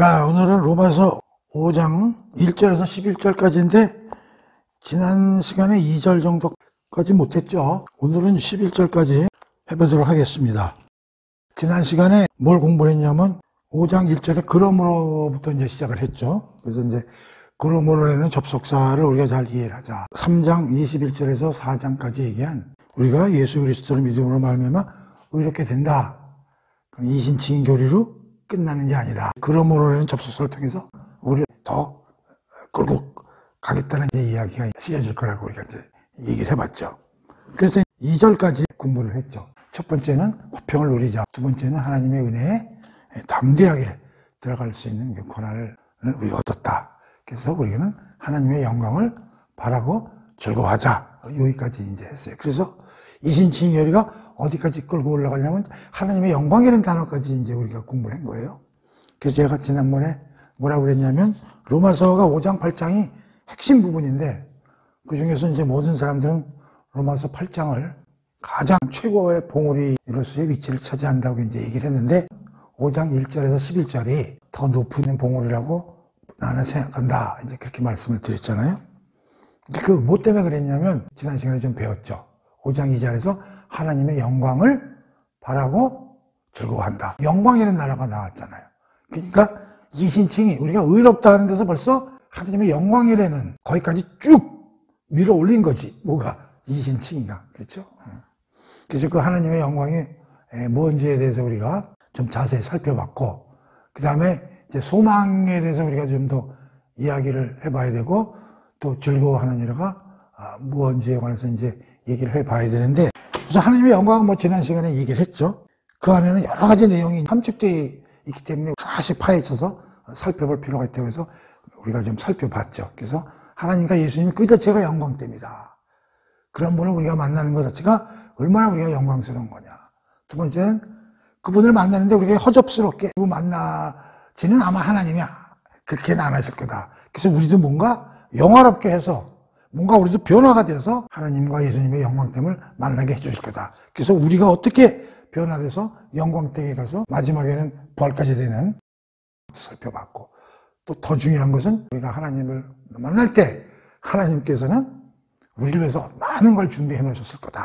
자, 오늘은 로마서 5장 1절에서 11절까지인데 지난 시간에 2절 정도까지 못했죠. 오늘은 11절까지 해보도록 하겠습니다. 지난 시간에 뭘 공부를 했냐면 5장 1절에 그러므로부터 이제 시작을 했죠. 그래서 이제 그러므로라는 접속사를 우리가 잘 이해를 하자. 3장 21절에서 4장까지 얘기한 우리가 예수 그리스도를 믿음으로 말미암아 의롭게 된다. 이신칭인 교리로 끝나는 게 아니다. 그러므로라는 접속사를 통해서 우리를 더 끌고 가겠다는 이야기가 쓰여질 거라고 우리가 이제 얘기를 해봤죠. 그래서 2절까지 공부를 했죠. 첫 번째는 화평을 누리자. 두 번째는 하나님의 은혜에 담대하게 들어갈 수 있는 그 권한을 우리가 얻었다. 그래서 우리는 하나님의 영광을 바라고 즐거워하자. 여기까지 이제 했어요. 그래서 이신칭인 교리가 어디까지 끌고 올라가려면 하나님의 영광이라는 단어까지 이제 우리가 공부를 한 거예요. 그래서 제가 지난번에 뭐라고 그랬냐면 로마서가 5장 8장이 핵심 부분인데 그 중에서 이제 모든 사람들은 로마서 8장을 가장 최고의 봉우리로서의 위치를 차지한다고 이제 얘기를 했는데 5장 1절에서 11절이 더 높은 봉우리라고 나는 생각한다. 이제 그렇게 말씀을 드렸잖아요. 그 뭐 때문에 그랬냐면 지난 시간에 좀 배웠죠. 5장 2절에서 하나님의 영광을 바라고 즐거워한다. 영광이라는 나라가 나왔잖아요. 그러니까 이신칭이 우리가 의롭다 하는 데서 벌써 하나님의 영광이라는 거기까지 쭉 밀어 올린 거지. 뭐가? 이신칭이가. 그렇죠? 그래서 그 하나님의 영광이 뭔지에 대해서 우리가 좀 자세히 살펴봤고 그 다음에 이제 소망에 대해서 우리가 좀 더 이야기를 해봐야 되고 또 즐거워하는 일가 무언지에 관해서 이제 얘기를 해봐야 되는데 그래서 하나님의 영광은 뭐 지난 시간에 얘기를 했죠. 그 안에는 여러 가지 내용이 함축되어 있기 때문에 하나씩 파헤쳐서 살펴볼 필요가 있다고 해서 우리가 좀 살펴봤죠. 그래서 하나님과 예수님 그 자체가 영광됩니다. 그런 분을 우리가 만나는 것 자체가 얼마나 우리가 영광스러운 거냐. 두 번째는 그분을 만나는데 우리가 허접스럽게 만나지는 아마 하나님이 그렇게는 안 하실 거다. 그래서 우리도 뭔가 영화롭게 해서 뭔가 우리도 변화가 돼서 하나님과 예수님의 영광됨을 만나게 해주실 거다. 그래서 우리가 어떻게 변화돼서 영광되게 가서 마지막에는 부활까지 되는 살펴봤고 또 더 중요한 것은 우리가 하나님을 만날 때 하나님께서는 우리를 위해서 많은 걸 준비해 놓으셨을 거다.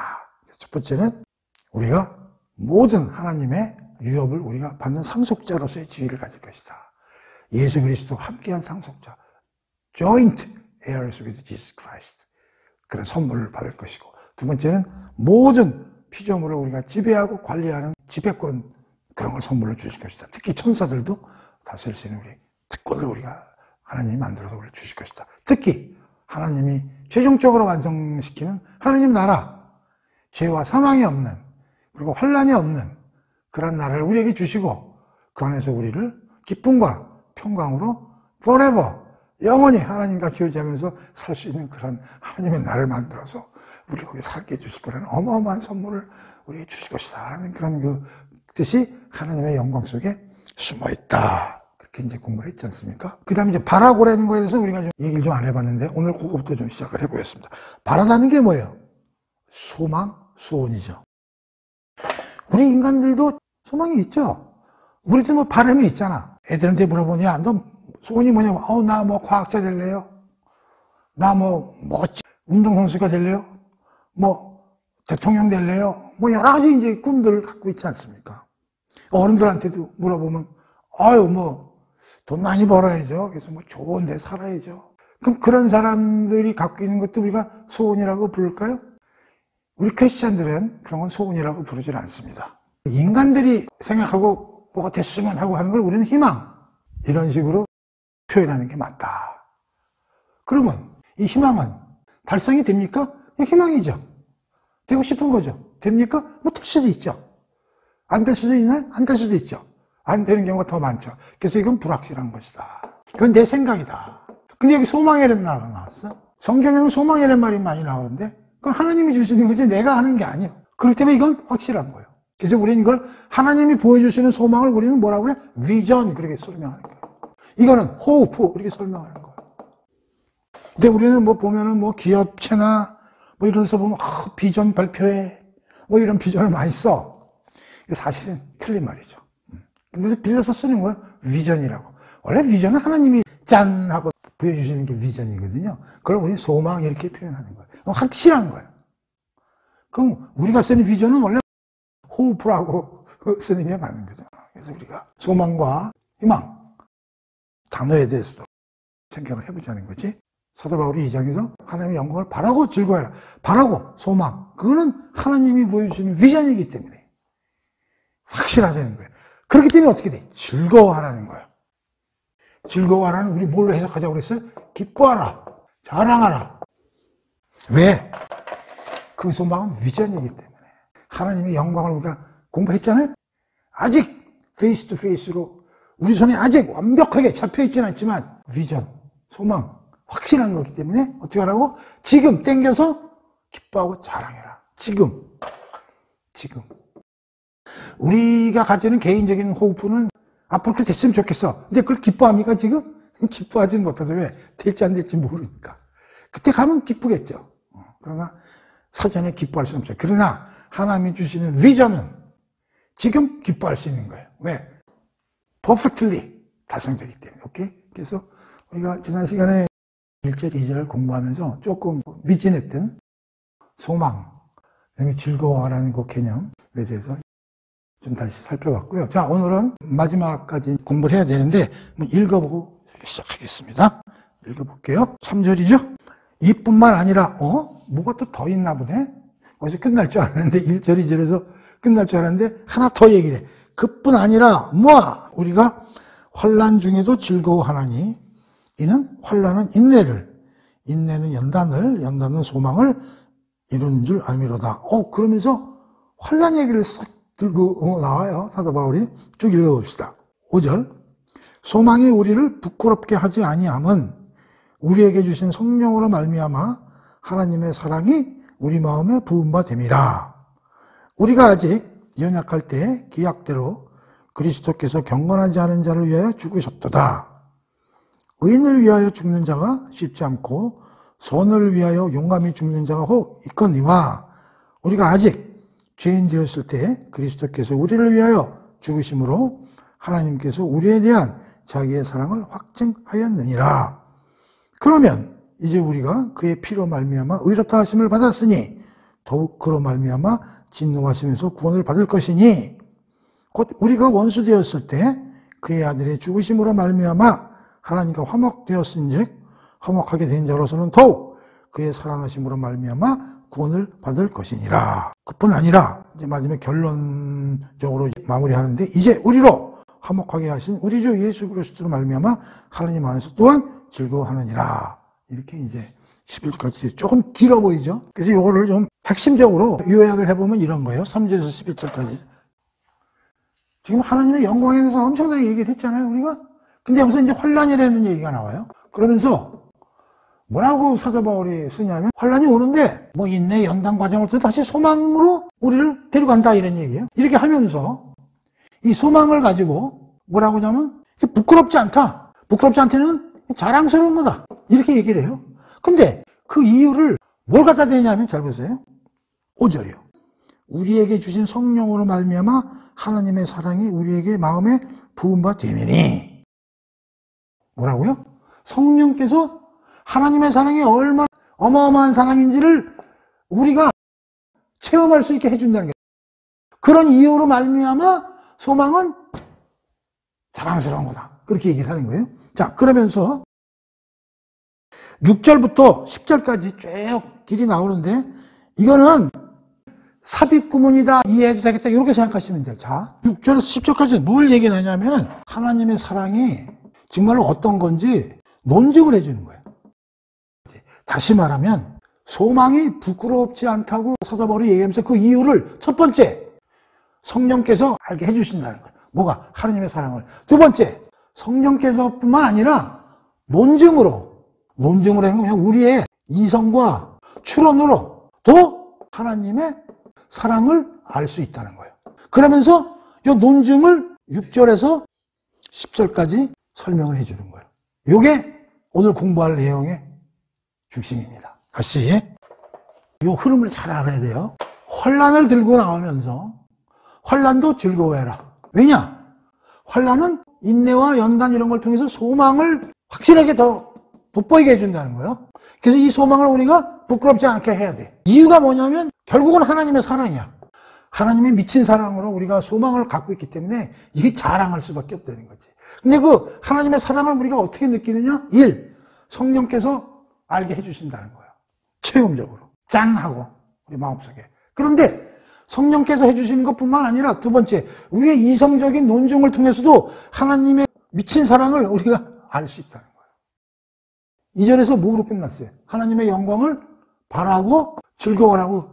첫 번째는 우리가 모든 하나님의 유업을 우리가 받는 상속자로서의 지위를 가질 것이다. 예수 그리스도와 함께한 상속자, joint heirs with Jesus Christ. 그런 선물을 받을 것이고 두 번째는 모든 피조물을 우리가 지배하고 관리하는 지배권 그런 걸 선물로 주실 것이다. 특히 천사들도 다스릴 수 있는 우리 특권을 우리가 하나님이 만들어서 우리를 주실 것이다. 특히 하나님이 최종적으로 완성시키는 하나님 나라, 죄와 사망이 없는 그리고 환난이 없는 그런 나라를 우리에게 주시고 그 안에서 우리를 기쁨과 평강으로 forever 영원히 하나님과 교제하면서 살 수 있는 그런 하나님의 나라를 만들어서 우리 거기 살게 해주실 거라는 어마어마한 선물을 우리에게 주실 것이다 라는 그런 그 뜻이 하나님의 영광 속에 숨어 있다. 그렇게 이제 공부를 했지 않습니까? 그 다음에 이제 바라고라는 거에 대해서 우리가 좀 얘기를 좀 안 해봤는데 오늘 그거부터 좀 시작을 해보겠습니다. 바라다는 게 뭐예요? 소망, 소원이죠. 우리 인간들도 소망이 있죠. 우리도 뭐 바람이 있잖아. 애들한테 물어보니 야, 너 소원이 뭐냐고. 나 뭐 과학자 될래요? 나 뭐 멋진 운동선수가 될래요? 뭐 대통령 될래요? 뭐 여러 가지 이제 꿈들을 갖고 있지 않습니까? 어른들한테도 물어보면 뭐 돈 많이 벌어야죠. 그래서 뭐 좋은 데 살아야죠. 그럼 그런 사람들이 갖고 있는 것도 우리가 소원이라고 부를까요? 우리 크리스찬들은 그런 건 소원이라고 부르질 않습니다. 인간들이 생각하고 뭐가 됐으면 하고 하는 걸 우리는 희망 이런 식으로 표현하는 게 맞다. 그러면 이 희망은 달성이 됩니까? 희망이죠. 되고 싶은 거죠. 됩니까? 뭐 될 수도 있죠. 안 될 수도 있나요? 안 될 수도 있죠. 안 되는 경우가 더 많죠. 그래서 이건 불확실한 것이다. 그건 내 생각이다. 근데 여기 소망이라는 말이 나왔어. 성경에는 소망이라는 말이 많이 나오는데 그건 하나님이 주시는 거지 내가 하는 게 아니에요. 그렇기 때문에 이건 확실한 거예요. 그래서 우리는 이걸 하나님이 보여주시는 소망을 우리는 뭐라고 그래? 비전 그렇게 설명하는 거예요. 이거는 호프 이렇게 설명하는 거예요. 근데 우리는 뭐 보면은 뭐 기업체나 뭐 이런 데서 보면 비전 발표회 뭐 이런 비전을 많이 써. 사실은 틀린 말이죠. 그래서 빌려서 쓰는 거예요. 비전이라고. 원래 비전은 하나님이 짠 하고 보여주시는 게 비전이거든요. 그걸 우리 소망 이렇게 표현하는 거예요. 확실한 거예요. 그럼 우리가 쓰는 비전은 원래 호프라고 쓰는 게 맞는 거죠. 그래서 우리가 소망과 희망, 단어에 대해서도 생각을 해보자는 거지. 사도 바울이 2장에서 하나님의 영광을 바라고 즐거워해라. 바라고 소망. 그거는 하나님이 보여주시는 비전이기 때문에 확실하다는 거예요. 그렇기 때문에 어떻게 돼? 즐거워하라는 거예요. 즐거워하라는 우리 뭘로 해석하자고 그랬어요? 기뻐하라. 자랑하라. 왜? 그 소망은 비전이기 때문에. 하나님의 영광을 우리가 공부했잖아요? 아직 페이스 투 페이스로 우리 손에 아직 완벽하게 잡혀있지는 않지만 비전, 소망 확실한 거기 때문에 어떻게 하라고? 지금 땡겨서 기뻐하고 자랑해라. 지금 우리가 가지는 개인적인 호흡은 앞으로 그렇게 됐으면 좋겠어. 근데 그걸 기뻐합니까 지금? 기뻐하지는 못하죠. 왜? 될지 안 될지 모르니까. 그때 가면 기쁘겠죠. 그러나 사전에 기뻐할 수는 없죠. 그러나 하나님이 주시는 비전은 지금 기뻐할 수 있는 거예요. 왜? perfectly 달성되기 때문에. 오케이? 그래서 우리가 지난 시간에 1절, 2절 공부하면서 조금 미진했던 소망, 즐거워하라는 그 개념에 대해서 좀 다시 살펴봤고요. 자, 오늘은 마지막까지 공부를 해야 되는데 읽어보고 시작하겠습니다. 읽어볼게요. 3절이죠? 이뿐만 아니라 뭐가 또 더 있나 보네? 어디서 끝날 줄 알았는데 1절, 2절에서 끝날 줄 알았는데 하나 더 얘기를 해. 그뿐 아니라 우리가 환난 중에도 즐거워하나니 이는 환난은 인내를, 인내는 연단을, 연단은 소망을 이루는 줄 알미로다. 그러면서 환난 얘기를 싹 들고 나와요. 사도 바울이. 쭉 읽어봅시다. 5절. 소망이 우리를 부끄럽게 하지 아니함은 우리에게 주신 성령으로 말미암아 하나님의 사랑이 우리 마음에 부은 바 됨이라. 우리가 아직 연약할 때 기약대로 그리스도께서 경건하지 않은 자를 위하여 죽으셨도다. 의인을 위하여 죽는 자가 쉽지 않고 선을 위하여 용감히 죽는 자가 혹 있거니와 우리가 아직 죄인 되었을 때 그리스도께서 우리를 위하여 죽으심으로 하나님께서 우리에 대한 자기의 사랑을 확증하였느니라. 그러면 이제 우리가 그의 피로 말미암아 의롭다 하심을 받았으니 더욱 그로 말미암아 진노하시면서 구원을 받을 것이니 곧 우리가 원수 되었을 때 그의 아들의 죽으심으로 말미암아 하나님과 화목되었은즉 화목하게 된 자로서는 더욱 그의 사랑하심으로 말미암아 구원을 받을 것이니라. 그뿐 아니라 이제 마지막에 결론적으로 마무리하는데 이제 우리로 화목하게 하신 우리 주 예수 그리스도로 말미암아 하나님 안에서 또한 즐거워하느니라. 이렇게 이제 11절까지 조금 길어 보이죠? 그래서 이거를 좀 핵심적으로 요약을 해보면 이런 거예요. 3절에서 11절까지. 지금 하나님의 영광에 대해서 엄청나게 얘기를 했잖아요, 우리가. 근데 여기서 이제 환난이라는 얘기가 나와요. 그러면서 뭐라고 사도 바울이 쓰냐면 환난이 오는데 인내 연단 과정을 통해 다시 소망으로 우리를 데려간다 이런 얘기예요. 이렇게 하면서 이 소망을 가지고 뭐라고 하냐면 부끄럽지 않다. 부끄럽지 않다는 자랑스러운 거다. 이렇게 얘기를 해요. 근데 그 이유를 뭘 갖다 대냐면 잘 보세요. 5절이요. 우리에게 주신 성령으로 말미암아 하나님의 사랑이 우리에게 마음에 부은 바 되매니. 뭐라고요? 성령께서 하나님의 사랑이 얼마나 어마어마한 사랑인지를 우리가 체험할 수 있게 해준다는 거예요. 그런 이유로 말미암아 소망은 자랑스러운 거다. 그렇게 얘기를 하는 거예요. 자, 그러면서 6절부터 10절까지 쭉 길이 나오는데 이거는 삽입구문이다, 이해해도 되겠다, 이렇게 생각하시면 돼요. 자, 6절에서 10절까지 뭘 얘기를 하냐면 하나님의 사랑이 정말로 어떤 건지 논증을 해주는 거예요. 다시 말하면 소망이 부끄럽지 않다고 사도 바울이 얘기하면서 그 이유를 첫 번째, 성령께서 알게 해주신다는 거예요. 뭐가? 하나님의 사랑을. 두 번째, 성령께서뿐만 아니라 논증으로 하는 건 우리의 이성과 추론으로 또 하나님의 사랑을 알 수 있다는 거예요. 그러면서 이 논증을 6절에서 10절까지 설명을 해주는 거예요. 이게 오늘 공부할 내용의 중심입니다. 다시 이 흐름을 잘 알아야 돼요. 환난을 들고 나오면서 환난도 즐거워해라. 왜냐? 환난은 인내와 연단 이런 걸 통해서 소망을 확실하게 더 돋보이게 해준다는 거예요. 그래서 이 소망을 우리가 부끄럽지 않게 해야 돼. 이유가 뭐냐면 결국은 하나님의 사랑이야. 하나님의 미친 사랑으로 우리가 소망을 갖고 있기 때문에 이게 자랑할 수밖에 없다는 거지. 근데 그 하나님의 사랑을 우리가 어떻게 느끼느냐? 1. 성령께서 알게 해주신다는 거예요. 체험적으로. 짠! 하고 우리 마음속에. 그런데 성령께서 해주시는 것뿐만 아니라 두 번째, 우리의 이성적인 논증을 통해서도 하나님의 미친 사랑을 우리가 알 수 있다는 거예요. 2절에서 뭐로 끝났어요? 하나님의 영광을 바라고 즐거워하고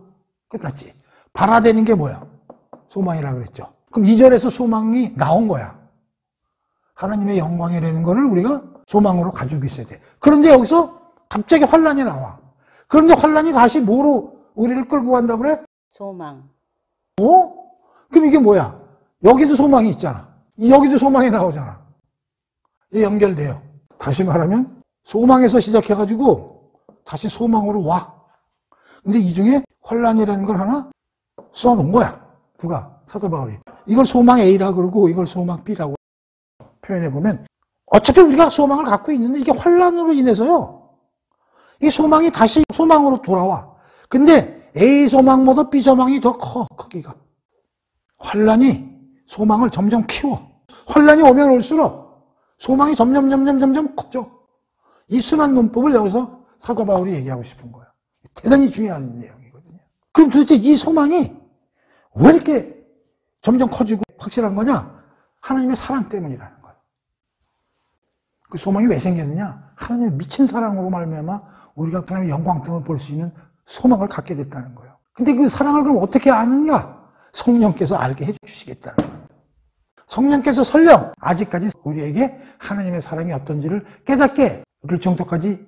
끝났지. 바라되는 게 뭐야? 소망이라고 그랬죠. 그럼 2절에서 소망이 나온 거야. 하나님의 영광이라는 거를 우리가 소망으로 가지고 있어야 돼. 그런데 여기서 갑자기 환란이 나와. 그런데 환란이 다시 뭐로 우리를 끌고 간다고 그래? 소망. 그럼 이게 뭐야? 여기도 소망이 있잖아. 여기도 소망이 나오잖아. 이게 연결돼요. 다시 말하면 소망에서 시작해가지고 다시 소망으로 와. 근데 이 중에 환란이라는 걸 하나 써놓은 거야. 누가? 사도 바울이. 이걸 소망 A라고 그러고 이걸 소망 B라고 표현해보면 어차피 우리가 소망을 갖고 있는데 이게 환란으로 인해서요. 이 소망이 다시 소망으로 돌아와. 근데 A 소망보다 B 소망이 더 커, 크기가. 환란이 소망을 점점 키워. 환란이 오면 올수록 소망이 점점 커져. 이 순환 논법을 여기서 사도 바울이 얘기하고 싶은 거야. 대단히 중요한 내용이거든요. 그럼 도대체 이 소망이 왜 이렇게 점점 커지고 확실한 거냐? 하나님의 사랑 때문이라는 거야. 그 소망이 왜 생겼느냐? 하나님의 미친 사랑으로 말미암아 우리가 하나님의 영광 등을 볼 수 있는 소망을 갖게 됐다는 거예요. 근데 그 사랑을 그럼 어떻게 아느냐? 성령께서 알게 해주시겠다는 거예요. 성령께서 설령 아직까지 우리에게 하나님의 사랑이 어떤지를 깨닫게 그럴 정도까지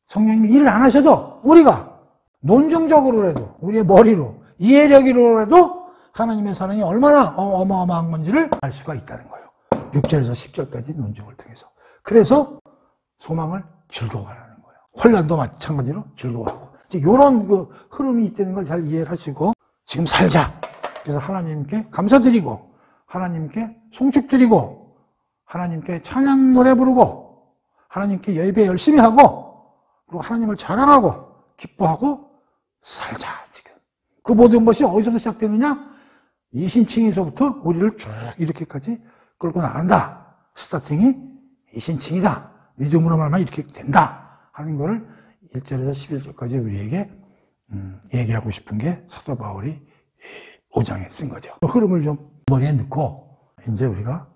성령님이 일을 안 하셔도 우리가 논증적으로라도 우리의 머리로 이해력으로라도 하나님의 사랑이 얼마나 어마어마한 건지를 알 수가 있다는 거예요. 6절에서 10절까지 논증을 통해서. 그래서 소망을 즐거워하라는 거예요. 환난도 마찬가지로 즐거워하고. 이런 그 흐름이 있다는 걸 잘 이해를 하시고 지금 살자. 그래서 하나님께 감사드리고 하나님께 송축드리고 하나님께 찬양 노래 부르고 하나님께 예배 열심히 하고 그리고 하나님을 자랑하고 기뻐하고 살자. 지금 그 모든 것이 어디서부터 시작되느냐? 이신칭에서부터 우리를 쭉 이렇게까지 끌고 나간다. 스타팅이 이신칭이다. 믿음으로 말만 이렇게 된다 하는 거를 1절에서 11절까지 우리에게 얘기하고 싶은 게 사도 바울이 5장에 쓴 거죠. 흐름을 좀 머리에 넣고 이제 우리가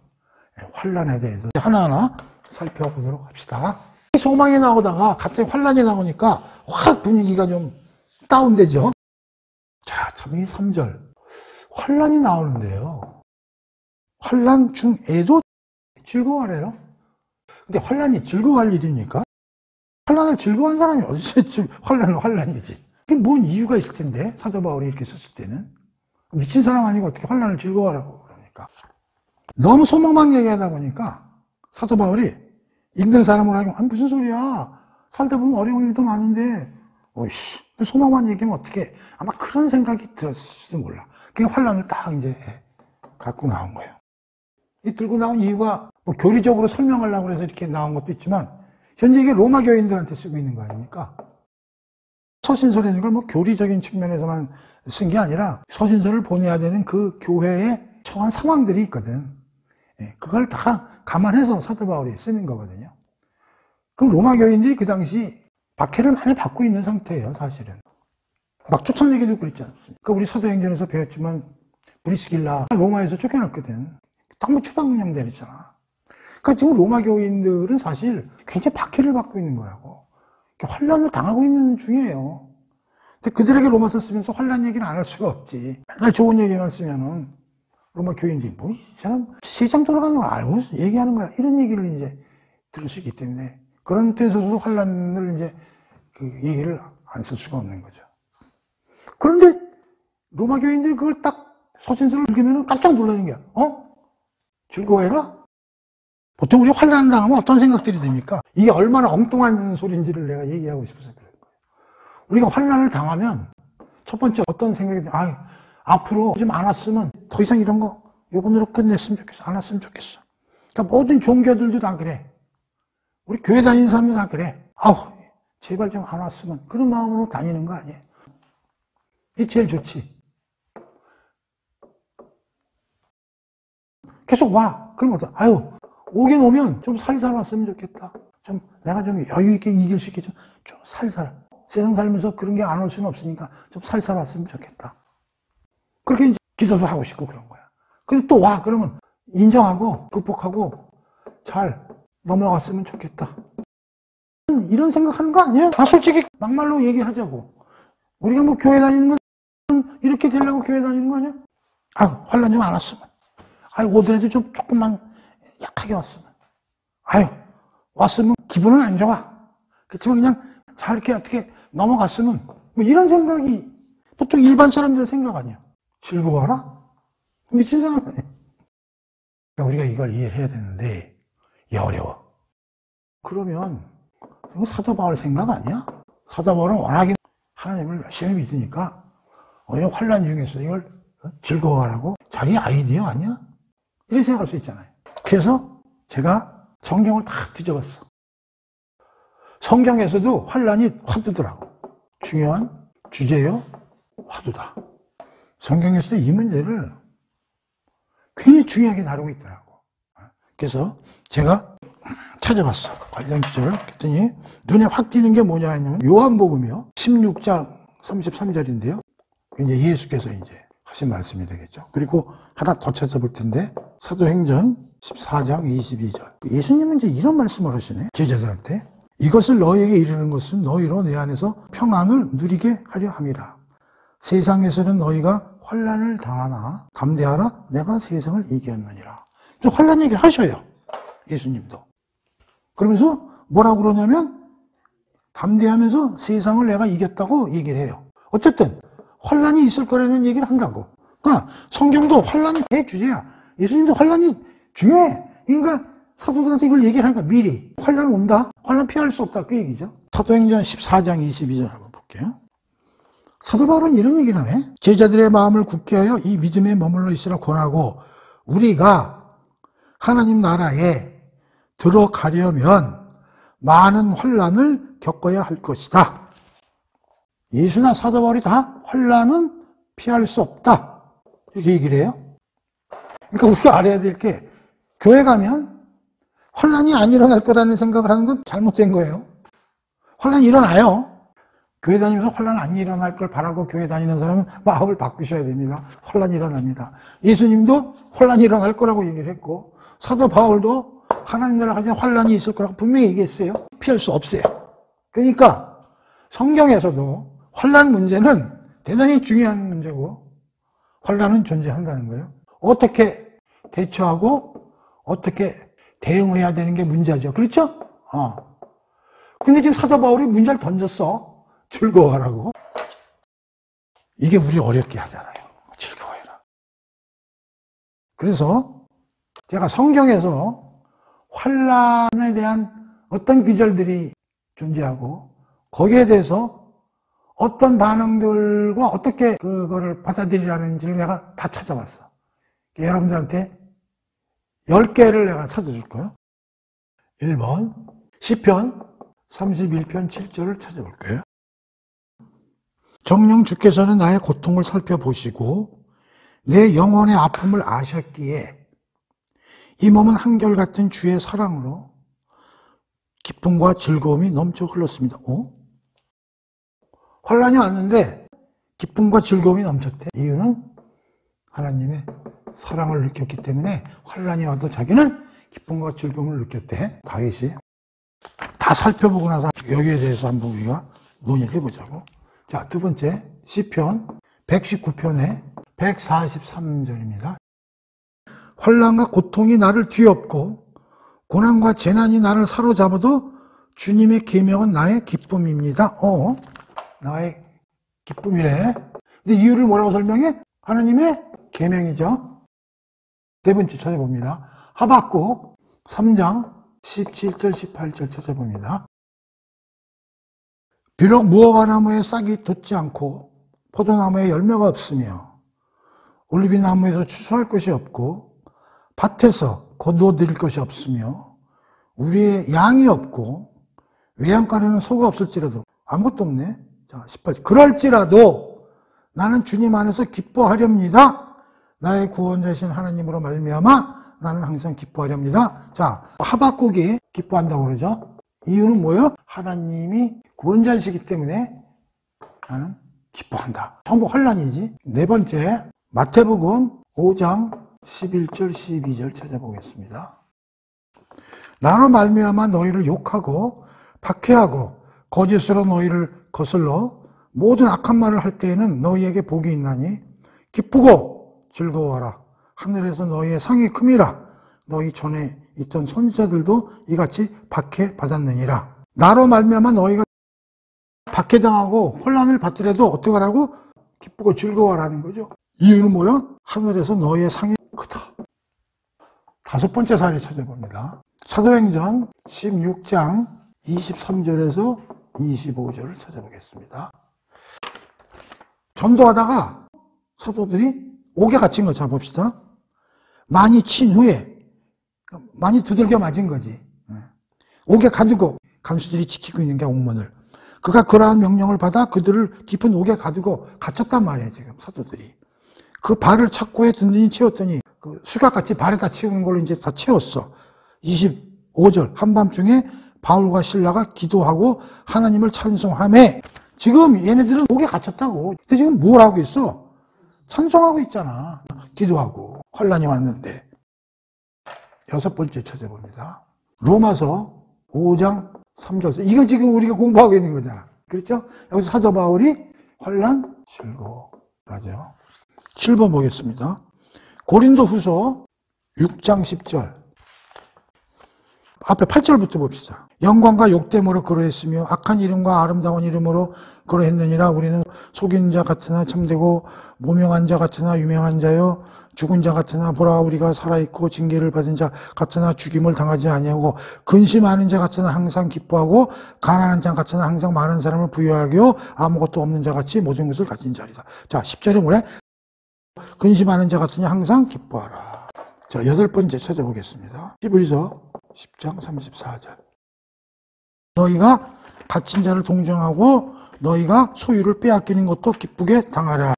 환란에 대해서 하나하나 살펴보도록 합시다. 소망이 나오다가 갑자기 환란이 나오니까 확 분위기가 좀 다운되죠. 자, 참 이 3절 환란이 나오는데요. 환란 중에도 즐거워하래요. 근데 환란이 즐거워할 일입니까? 환란을 즐거워한 사람이 어디서 환란은 환란이지. 그게 뭔 이유가 있을 텐데 사도 바울이 이렇게 썼을 때는 미친 사람 아니고 어떻게 환란을 즐거워하라고 그러니까. 너무 소망만 얘기하다 보니까 사도 바울이 읽는 사람으로 하기면 무슨 소리야. 살다 보면 어려운 일도 많은데 오이씨 소망만 얘기하면 어떻게 아마 그런 생각이 들었을지도 몰라. 그게 환란을 딱 이제 갖고 나온 거예요. 이 들고 나온 이유가 뭐 교리적으로 설명하려고 해서 이렇게 나온 것도 있지만 현재 이게 로마 교인들한테 쓰고 있는 거 아닙니까? 서신서라는 걸 뭐 교리적인 측면에서만 쓴 게 아니라 서신서를 보내야 되는 그 교회에 처한 상황들이 있거든. 그걸 다 감안해서 사도 바울이 쓰는 거거든요. 그럼 로마 교인들이 그 당시 박해를 많이 받고 있는 상태예요, 사실은. 막 쫓아내기도 그랬지 않습니까? 그 우리 사도행전에서 배웠지만 브리스길라 로마에서 쫓겨났거든. 땅무 추방령 내렸잖아. 그러니까 지금 로마 교인들은 사실 굉장히 박해를 받고 있는 거라고. 환란을 당하고 있는 중이에요. 근데 그들에게 로마서 쓰면서 환란 얘기는 안 할 수가 없지. 맨날 좋은 얘기만 쓰면은 로마 교인들이 뭐 이 사람 세상 돌아가는 거 알고 얘기하는 거야. 이런 얘기를 이제 들을 수 있기 때문에 그런 데서도 환란을 이제 그 얘기를 안 쓸 수가 없는 거죠. 그런데 로마 교인들이 그걸 딱 서신서를 읽으면 깜짝 놀라는 거야. 즐거워해라? 보통 우리 환란 당하면 어떤 생각들이 듭니까? 이게 얼마나 엉뚱한 소리인지를 내가 얘기하고 싶어서 그런 거예요. 우리가 환란을 당하면 첫 번째 어떤 생각이 들어요? 앞으로 좀 안 왔으면 더 이상 이런 거 요번으로 끝냈으면 좋겠어. 안 왔으면 좋겠어. 그러니까 모든 종교들도 다 그래. 우리 교회 다니는 사람도 다 그래. 아우, 제발 좀 안 왔으면. 그런 마음으로 다니는 거 아니에요. 이게 제일 좋지. 계속 와. 그럼 어떡해. 아유, 오긴 오면 좀 살살 왔으면 좋겠다. 좀, 내가 좀 여유있게 이길 수 있게 좀 살살. 세상 살면서 그런 게 안 올 수는 없으니까 좀 살살 왔으면 좋겠다. 그렇게 이제 기도도 하고 싶고 그런 거야. 근데 또 와. 그러면 인정하고, 극복하고, 잘 넘어갔으면 좋겠다. 이런 생각하는 거 아니에요? 솔직히 막말로 얘기하자고. 우리가 뭐 교회 다니는 건 이렇게 되려고 교회 다니는 거 아니야? 환란 좀 안 왔으면. 오더라도 좀 조금만 약하게 왔으면. 왔으면 기분은 안 좋아. 그렇지만 그냥 잘 이렇게 어떻게 넘어갔으면. 뭐 이런 생각이 보통 일반 사람들의 생각 아니야. 즐거워라? 미친 사람 아니야. 그러니까 우리가 이걸 이해해야 되는데 이게 어려워. 그러면 이거 사도 바울 생각 아니야? 사도 바울은 워낙에 하나님을 열심히 믿으니까 오히려 환란 중에서 이걸 즐거워하라고 자기 아이디어 아니야? 이렇게 생각할 수 있잖아요. 그래서 제가 성경을 다 뒤져봤어. 성경에서도 환란이 화두더라고. 중요한 주제요 화두다. 성경에서도 이 문제를 굉장히 중요하게 다루고 있더라고. 그래서 제가 찾아봤어. 관련 기절을. 그랬더니 눈에 확 띄는 게 뭐냐 하냐면 요한복음이요. 16장 33절인데요. 이제 예수께서 이제 하신 말씀이 되겠죠. 그리고 하나 더 찾아볼 텐데 사도행전 14장 22절. 예수님은 이제 이런 말씀을 하시네. 제자들한테. 이것을 너희에게 이르는 것은 너희로 내 안에서 평안을 누리게 하려 함이라. 세상에서는 너희가 환난을 당하나 담대하라. 내가 세상을 이겼느니라. 환난 얘기를 하셔요. 예수님도. 그러면서 뭐라고 그러냐면 담대하면서 세상을 내가 이겼다고 얘기를 해요. 어쨌든 환난이 있을 거라는 얘기를 한다고. 그러니까 성경도 환난이 대주제야. 예수님도 환난이 중요해. 그러니까 사도들한테 이걸 얘기를 하니까 미리 환난 온다. 환난 피할 수 없다. 그 얘기죠. 사도행전 14장 22절 한번 볼게요. 사도 바울은 이런 얘기를 하네. 제자들의 마음을 굳게 하여 이 믿음에 머물러 있으라 권하고 우리가 하나님 나라에 들어가려면 많은 환난을 겪어야 할 것이다. 예수나 사도 바울이 다 환난은 피할 수 없다. 이렇게 얘기를 해요. 그러니까 우리가 알아야 될 게 교회 가면 환난이 안 일어날 거라는 생각을 하는 건 잘못된 거예요. 환난이 일어나요. 교회 다니면서 환난 안 일어날 걸 바라고 교회 다니는 사람은 마음을 바꾸셔야 됩니다. 환난이 일어납니다. 예수님도 환난이 일어날 거라고 얘기를 했고 사도 바울도 하나님 나라 가진 환난이 있을 거라고 분명히 얘기했어요. 피할 수 없어요. 그러니까 성경에서도 환난 문제는 대단히 중요한 문제고 환난은 존재한다는 거예요. 어떻게 대처하고 어떻게 대응해야 되는 게 문제죠. 그렇죠? 근데 지금 사도 바울이 문제를 던졌어. 즐거워하라고. 이게 우리 어렵게 하잖아요. 즐거워해라. 그래서 제가 성경에서 환난에 대한 어떤 기절들이 존재하고 거기에 대해서 어떤 반응들과 어떻게 그거를 받아들이라는지를 내가 다 찾아봤어. 여러분들한테 10개를 내가 찾아줄 거예요. 1번 시편 31편 7절을 찾아볼게요. 정녕 주께서는 나의 고통을 살펴보시고 내 영혼의 아픔을 아셨기에 이 몸은 한결같은 주의 사랑으로 기쁨과 즐거움이 넘쳐 흘렀습니다. 환난이 왔는데 기쁨과 즐거움이 넘쳤대. 이유는 하나님의 사랑을 느꼈기 때문에 환난이 와도 자기는 기쁨과 즐거움을 느꼈대. 다윗이. 다 살펴보고 나서 여기에 대해서 한번 우리가 논의를 해보자고. 자, 두 번째 시편 119편의 143절입니다. 환난과 고통이 나를 뒤엎고 고난과 재난이 나를 사로잡아도 주님의 계명은 나의 기쁨입니다. 나의 기쁨이래. 근데 이유를 뭐라고 설명해? 하나님의 계명이죠. 네 번째 찾아봅니다. 하박국 3장 17절 18절 찾아봅니다. 비록 무화과나무에 싹이 돋지 않고 포도나무에 열매가 없으며 올리브나무에서 추수할 것이 없고 밭에서 거두어 드릴 것이 없으며 우리의 양이 없고 외양간에는 소가 없을지라도 아무것도 없네. 자, 18절. 그럴지라도 나는 주님 안에서 기뻐하렵니다. 나의 구원자이신 하나님으로 말미암아 나는 항상 기뻐하렵니다. 자, 하박국이 기뻐한다고 그러죠. 이유는 뭐예요? 하나님이 구원자이시기 때문에 나는 기뻐한다. 전부 혼란이지. 네 번째, 마태복음 5장 11절 12절 찾아보겠습니다. 나로 말미암아 너희를 욕하고 박해하고 거짓으로 너희를 거슬러 모든 악한 말을 할 때에는 너희에게 복이 있나니 기쁘고 즐거워하라. 하늘에서 너희의 상이 큼이라. 너희 전에 있던 선지자들도 이같이 박해받았느니라. 나로 말미암아 너희가 박해당하고 혼란을 받더라도 어떻게 하라고? 기쁘고 즐거워하라는 거죠. 이유는 뭐야? 하늘에서 너희의 상이 크다. 다섯 번째 사례 찾아봅니다. 사도행전 16장 23절에서 25절을 찾아보겠습니다. 전도하다가 사도들이 옥에 갇힌 거 잡읍시다. 많이 친 후에 많이 두들겨 맞은 거지. 옥에 가두고 간수들이 지키고 있는 게 옥문을. 그가 그러한 명령을 받아 그들을 깊은 옥에 가두고 갇혔단 말이에요. 지금 사도들이. 그 발을 착고에 든든히 채웠더니 그 수갑같이 발에다 채우는 걸로 이제 다 채웠어. 25절 한밤중에 바울과 실라가 기도하고 하나님을 찬송하며 지금 얘네들은 옥에 갇혔다고. 근데 지금 뭘 하고 있어? 찬송하고 있잖아. 기도하고. 혼란이 왔는데. 여섯 번째 찾아봅니다. 로마서 5장 3절. 이거 지금 우리가 공부하고 있는 거잖아. 그렇죠? 여기서 사도 바울이 혼란, 즐거워라죠. 7번 보겠습니다. 고린도 후서 6장 10절. 앞에 8절부터 봅시다. 영광과 욕됨으로 그러했으며 악한 이름과 아름다운 이름으로 그러했느니라. 우리는 속인 자 같으나 참되고 무명한 자 같으나 유명한 자요 죽은 자 같으나 보라 우리가 살아있고 징계를 받은 자 같으나 죽임을 당하지 아니하고 근심하는 자 같으나 항상 기뻐하고 가난한 자 같으나 항상 많은 사람을 부유하게 아무것도 없는 자 같이 모든 것을 가진 자리다. 자, 10절에 뭐래? 근심하는 자 같으니 항상 기뻐하라. 자, 여덟 번째 찾아보겠습니다. 히브리서 10장 34절. 너희가 갇힌 자를 동정하고 너희가 소유를 빼앗기는 것도 기쁘게 당하라.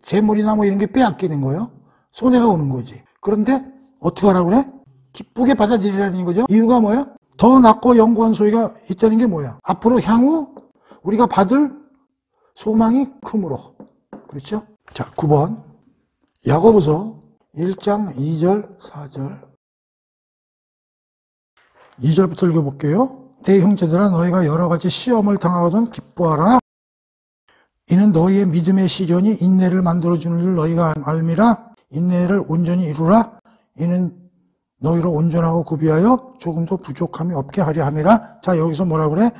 재물이나 뭐 이런 게 빼앗기는 거예요. 손해가 오는 거지. 그런데 어떻게 하라고 그래? 기쁘게 받아들이라는 거죠. 이유가 뭐야? 더 낫고 영구한 소유가 있다는 게 뭐야? 앞으로 향후 우리가 받을 소망이 크므로. 그렇죠? 자, 9번. 야고보서 1장 2절 4절. 2절부터 읽어볼게요. 내 형제들아 너희가 여러 가지 시험을 당하거든 기뻐하라. 이는 너희의 믿음의 시련이 인내를 만들어주는 줄 너희가 알미라. 인내를 온전히 이루라. 이는 너희로 온전하고 구비하여 조금도 부족함이 없게 하려 함이라. 자, 여기서 뭐라 그래?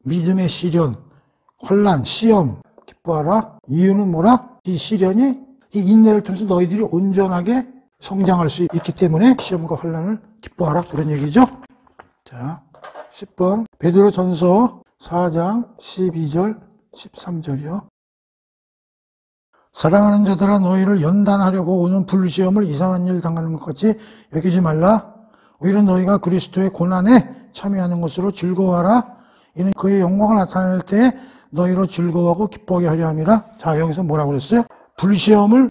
믿음의 시련, 혼란, 시험, 기뻐하라. 이유는 뭐라? 이 시련이 이 인내를 통해서 너희들이 온전하게 성장할 수 있기 때문에 시험과 혼란을 기뻐하라. 그런 얘기죠. 자, 10번 베드로 전서 4장 12절 13절이요. 사랑하는 자들아 너희를 연단하려고 오는 불시험을 이상한 일 당하는 것 같이 여기지 말라. 오히려 너희가 그리스도의 고난에 참여하는 것으로 즐거워하라. 이는 그의 영광을 나타낼 때 너희로 즐거워하고 기뻐하게 하려 함이라. 자, 여기서 뭐라고 그랬어요? 불시험을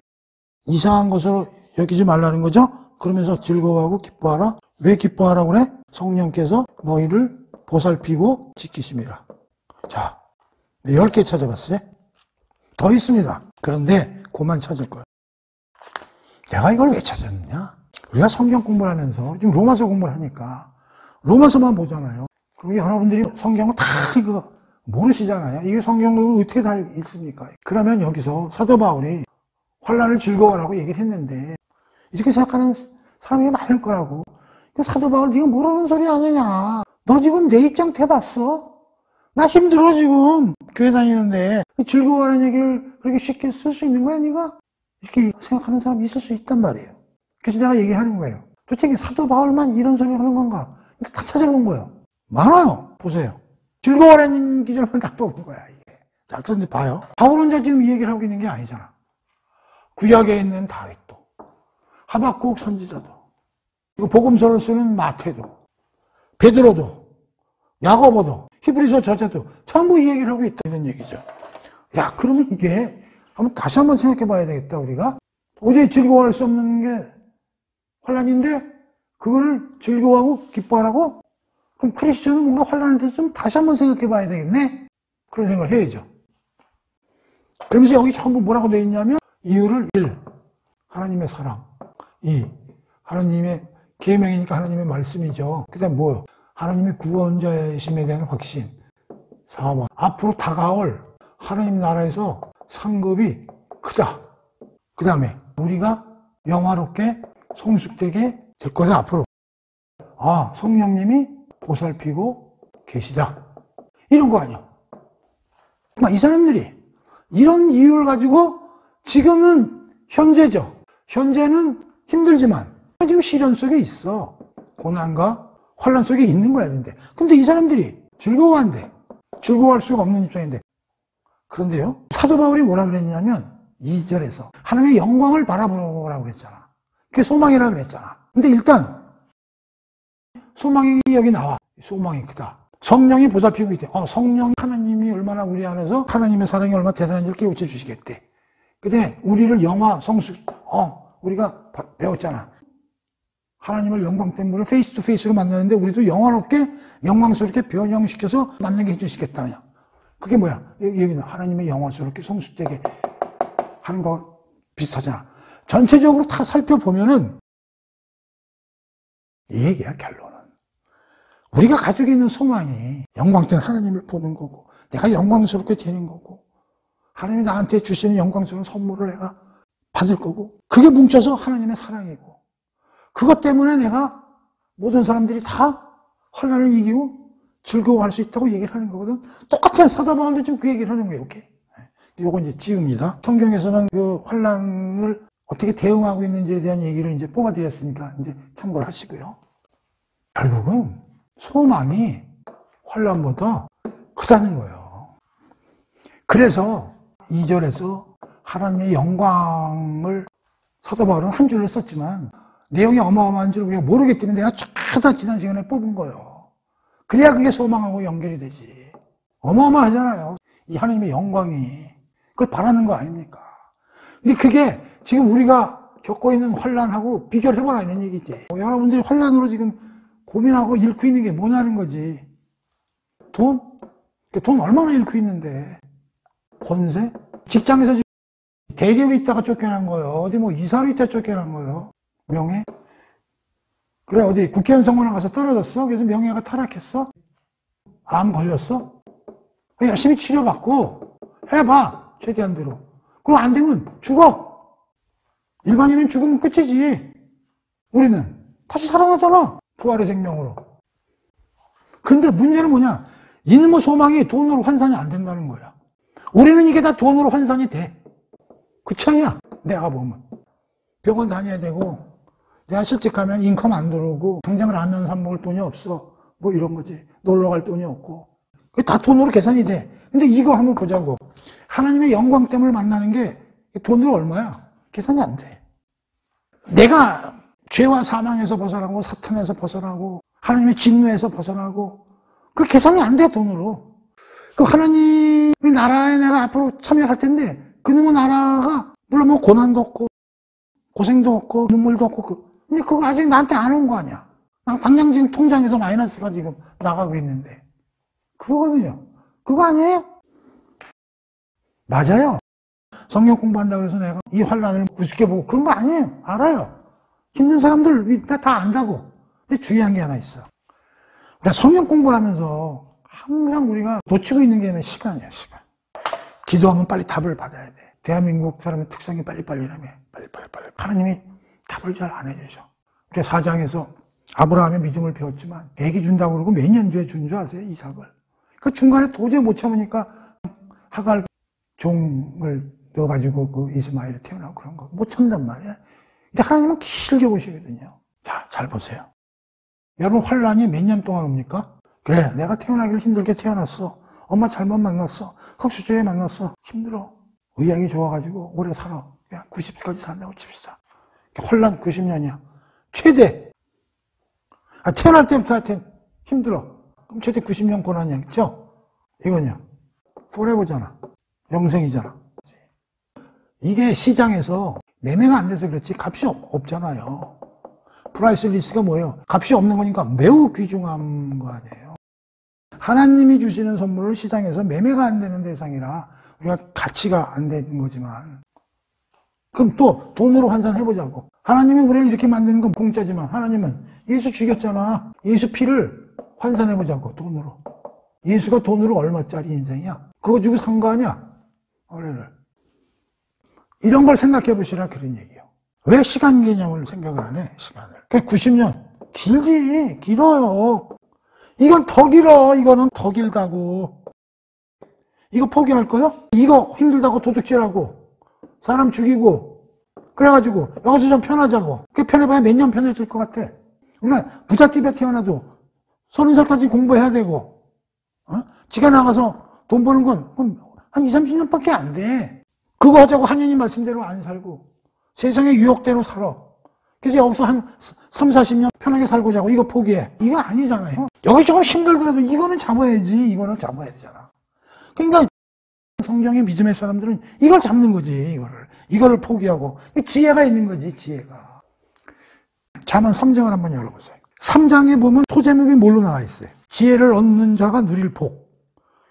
이상한 것으로 여기지 말라는 거죠. 그러면서 즐거워하고 기뻐하라. 왜 기뻐하라고 그래? 성령께서 너희를 보살피고 지키심이라. 자, 10개 찾아봤어요. 더 있습니다. 그런데 그만 찾을 거예요. 내가 이걸 왜 찾았느냐? 우리가 성경 공부를 하면서 지금 로마서 공부를 하니까 로마서만 보잖아요. 그리고 여러분들이 성경을 다 이거 모르시잖아요. 이게 성경을 어떻게 다 읽습니까? 그러면 여기서 사도 바울이 환난을 즐거워하라고 얘기를 했는데 이렇게 생각하는 사람이 많을 거라고. 사도 바울 네가 모르는 소리 아니냐? 너 지금 내 입장 대봤어? 나 힘들어 지금 교회 다니는데 즐거워하는 얘기를 그렇게 쉽게 쓸 수 있는 거야 네가? 이렇게 생각하는 사람이 있을 수 있단 말이에요. 그래서 내가 얘기하는 거예요. 도대체 사도 바울만 이런 소리 하는 건가? 다 찾아본 거예요. 많아요. 보세요. 즐거워하는 기절만 다 뽑은 거야 이게. 자, 그런데 봐요. 바울은 이제 지금 이 얘기를 하고 있는 게 아니잖아. 구약에 있는 다윗도, 하박국 선지자도, 이거 복음서를 쓰는 마태도, 베드로도, 야고보도, 히브리서 저자도 전부 이 얘기를 하고 있다는 얘기죠. 야, 그러면 이게 다시 한번 생각해 봐야 되겠다, 우리가. 도저히 즐거워할 수 없는 게 환란인데 그거를 즐거워하고 기뻐하라고? 그럼 크리스천은 뭔가 환란에 대해서 좀 다시 한번 생각해 봐야 되겠네? 그런 생각을 해야죠. 그러면서 여기 전부 뭐라고 되어 있냐면 이유를 1. 하나님의 사랑, 2. 하나님의 계명이니까 하나님의 말씀이죠. 그 다음에 뭐요? 하나님의 구원자이심에 대한 확신. 4번. 앞으로 다가올 하나님 나라에서 상급이 크다. 그 다음에 우리가 영화롭게 성숙되게 될 거다, 앞으로. 아, 성령님이 보살피고 계시다. 이런 거 아니야. 이 사람들이 이런 이유를 가지고 지금은 현재죠. 현재는 힘들지만 지금 시련 속에 있어. 고난과 환란 속에 있는 거야. 근데 이 사람들이 즐거워한대. 즐거워할 수가 없는 입장인데. 그런데요, 사도 바울이 뭐라 그랬냐면 2절에서 하나님의 영광을 바라보라고 그랬잖아. 그게 소망이라 그랬잖아. 근데 일단 소망이 여기 나와. 소망이 크다. 성령이 보살피고 있대. 성령이 하나님이 얼마나 우리 안에서 하나님의 사랑이 얼마나 대단한지를 깨우쳐 주시겠대. 근데 우리를 영화 성숙, 우리가 배웠잖아. 하나님을 영광 때문에 페이스 투 페이스로 만나는데 우리도 영화롭게 영광스럽게 변형시켜서 만나게 해주시겠다냐. 그게 뭐야? 여기는 하나님의 영광스럽게 성숙되게 하는 거 비슷하잖아. 전체적으로 다 살펴보면은 이 얘기야, 결론은. 우리가 가지고 있는 소망이 영광된 하나님을 보는 거고, 내가 영광스럽게 되는 거고, 하나님이 나한테 주시는 영광스러운 선물을 내가 받을 거고, 그게 뭉쳐서 하나님의 사랑이고, 그것 때문에 내가 모든 사람들이 다 환난을 이기고 즐거워할 수 있다고 얘기를 하는 거거든. 똑같은 사도 바울도 지금 그 얘기를 하는 거예요. 오케이. 요건 이제 지읍니다. 성경에서는 그 환난을 어떻게 대응하고 있는지에 대한 얘기를 이제 뽑아드렸으니까 이제 참고를 하시고요. 결국은 소망이 환난보다 크다는 거예요. 그래서 2절에서 하나님의 영광을 사도 바울은 한 줄로 썼지만 내용이 어마어마한 줄 우리가 모르기 때문에 내가 쫙 지난 시간에 뽑은 거예요. 그래야 그게 소망하고 연결이 되지. 어마어마하잖아요. 이 하나님의 영광이. 그걸 바라는 거 아닙니까? 근데 그게 지금 우리가 겪고 있는 환난하고 비교를 해보라 이런 얘기지. 여러분들이 환난으로 지금 고민하고 잃고 있는 게 뭐냐는 거지. 돈 얼마나 잃고 있는데. 권세? 직장에서 지금 대기업에 있다가 쫓겨난 거예요. 어디 뭐 이사로 있다가 쫓겨난 거예요. 명예? 그래, 어디 국회의원 선거나 가서 떨어졌어? 그래서 명예가 타락했어? 암 걸렸어? 열심히 치료받고 해봐, 최대한대로. 그럼 안 되면 죽어. 일반인은 죽으면 끝이지. 우리는 다시 살아나잖아, 부활의 생명으로. 근데 문제는 뭐냐? 이놈의 소망이 돈으로 환산이 안 된다는 거야. 우리는 이게 다 돈으로 환산이 돼. 그 차이야. 내가 보면 병원 다녀야 되고, 내가 실직 가면 인컴 안 들어오고, 당장 라면 사 먹을 돈이 없어. 뭐 이런 거지. 놀러 갈 돈이 없고. 그게 다 돈으로 계산이 돼. 근데 이거 한번 보자고. 하나님의 영광됨을 만나는 게 돈으로 얼마야? 계산이 안 돼. 내가 죄와 사망에서 벗어나고, 사탄에서 벗어나고, 하나님의 진노에서 벗어나고, 그 계산이 안 돼, 돈으로. 그 하나님의 나라에 내가 앞으로 참여할 텐데, 그놈의 나라가, 물론 뭐 고난도 없고, 고생도 없고, 눈물도 없고, 근데 그거 아직 나한테 안 온 거 아니야. 당장 지금 통장에서 마이너스가 지금 나가고 있는데. 그거거든요. 그거 아니에요? 맞아요. 성경 공부한다고 해서 내가 이 환란을 우습게 보고 그런 거 아니에요. 알아요. 힘든 사람들 다 안다고. 근데 중요한 게 하나 있어. 우리가 성경 공부를 하면서 항상 우리가 놓치고 있는 게 시간이야, 시간. 기도하면 빨리 답을 받아야 돼. 대한민국 사람의 특성이 빨리빨리라며. 빨리. 하나님이 답을 잘 안 해주셔. 우리 4장에서 아브라함의 믿음을 배웠지만 애기 준다고 그러고 몇 년 뒤에 준 줄 아세요? 이삭을. 그 중간에 도저히 못 참으니까 하갈 종을 넣어가지고 그 이스마엘이 태어나고 그런 거 못 참단 말이야. 근데 하나님은 길게 보시거든요. 자, 잘 보세요. 여러분 환란이 몇 년 동안 옵니까? 그래, 내가 태어나기를 힘들게 태어났어. 엄마 잘못 만났어. 흑수저에 만났어. 힘들어. 의학이 좋아가지고 오래 살아. 그냥 90까지 산다고 칩시다. 환란 90년이야. 최대. 태어날 때부터 하여튼 힘들어. 그럼 최대 90년 고난이야. 그쵸? 이건요. forever잖아. 영생이잖아. 이게 시장에서 매매가 안 돼서 그렇지 값이 없잖아요. 프라이스리스가 뭐예요? 값이 없는 거니까 매우 귀중한 거 아니에요. 하나님이 주시는 선물을 시장에서 매매가 안 되는 대상이라 우리가 가치가 안 되는 거지만, 그럼 또 돈으로 환산해보자고. 하나님이 우리를 이렇게 만드는 건 공짜지만 하나님은 예수 죽였잖아. 예수 피를 환산해보자고. 돈으로. 예수가 돈으로 얼마짜리 인생이야? 그거 주고 산 거 아니야? 원래를. 이런 걸 생각해 보시라 그런 얘기예요. 왜 시간 개념을 생각을 안 해? 시간을. 90년. 길지. 길어요. 이건 더 길어. 이거는 더 길다고. 이거 포기할 거요? 이거 힘들다고 도둑질하고 사람 죽이고 그래가지고 여기서 좀 편하자고. 그 편해봐야 몇 년 편해질 것 같아. 그러니까 부잣집에 태어나도 30살까지 공부해야 되고, 지가 나가서 돈 버는 건 한 20, 30년밖에 안 돼. 그거 하자고 하느님 말씀대로 안 살고 세상의 유혹대로 살아. 그래서 여기서 한 3, 40년 편하게 살고자 하고 이거 포기해. 이거 아니잖아요. 여기저기 힘들더라도 이거는 잡아야지. 이거는 잡아야 되잖아. 그러니까 성경의 믿음의 사람들은 이걸 잡는 거지. 이거를 포기하고. 지혜가 있는 거지. 지혜가. 잠언 3장을 한번 열어보세요. 3장에 보면 토제목이 뭘로 나와 있어요? 지혜를 얻는 자가 누릴 복.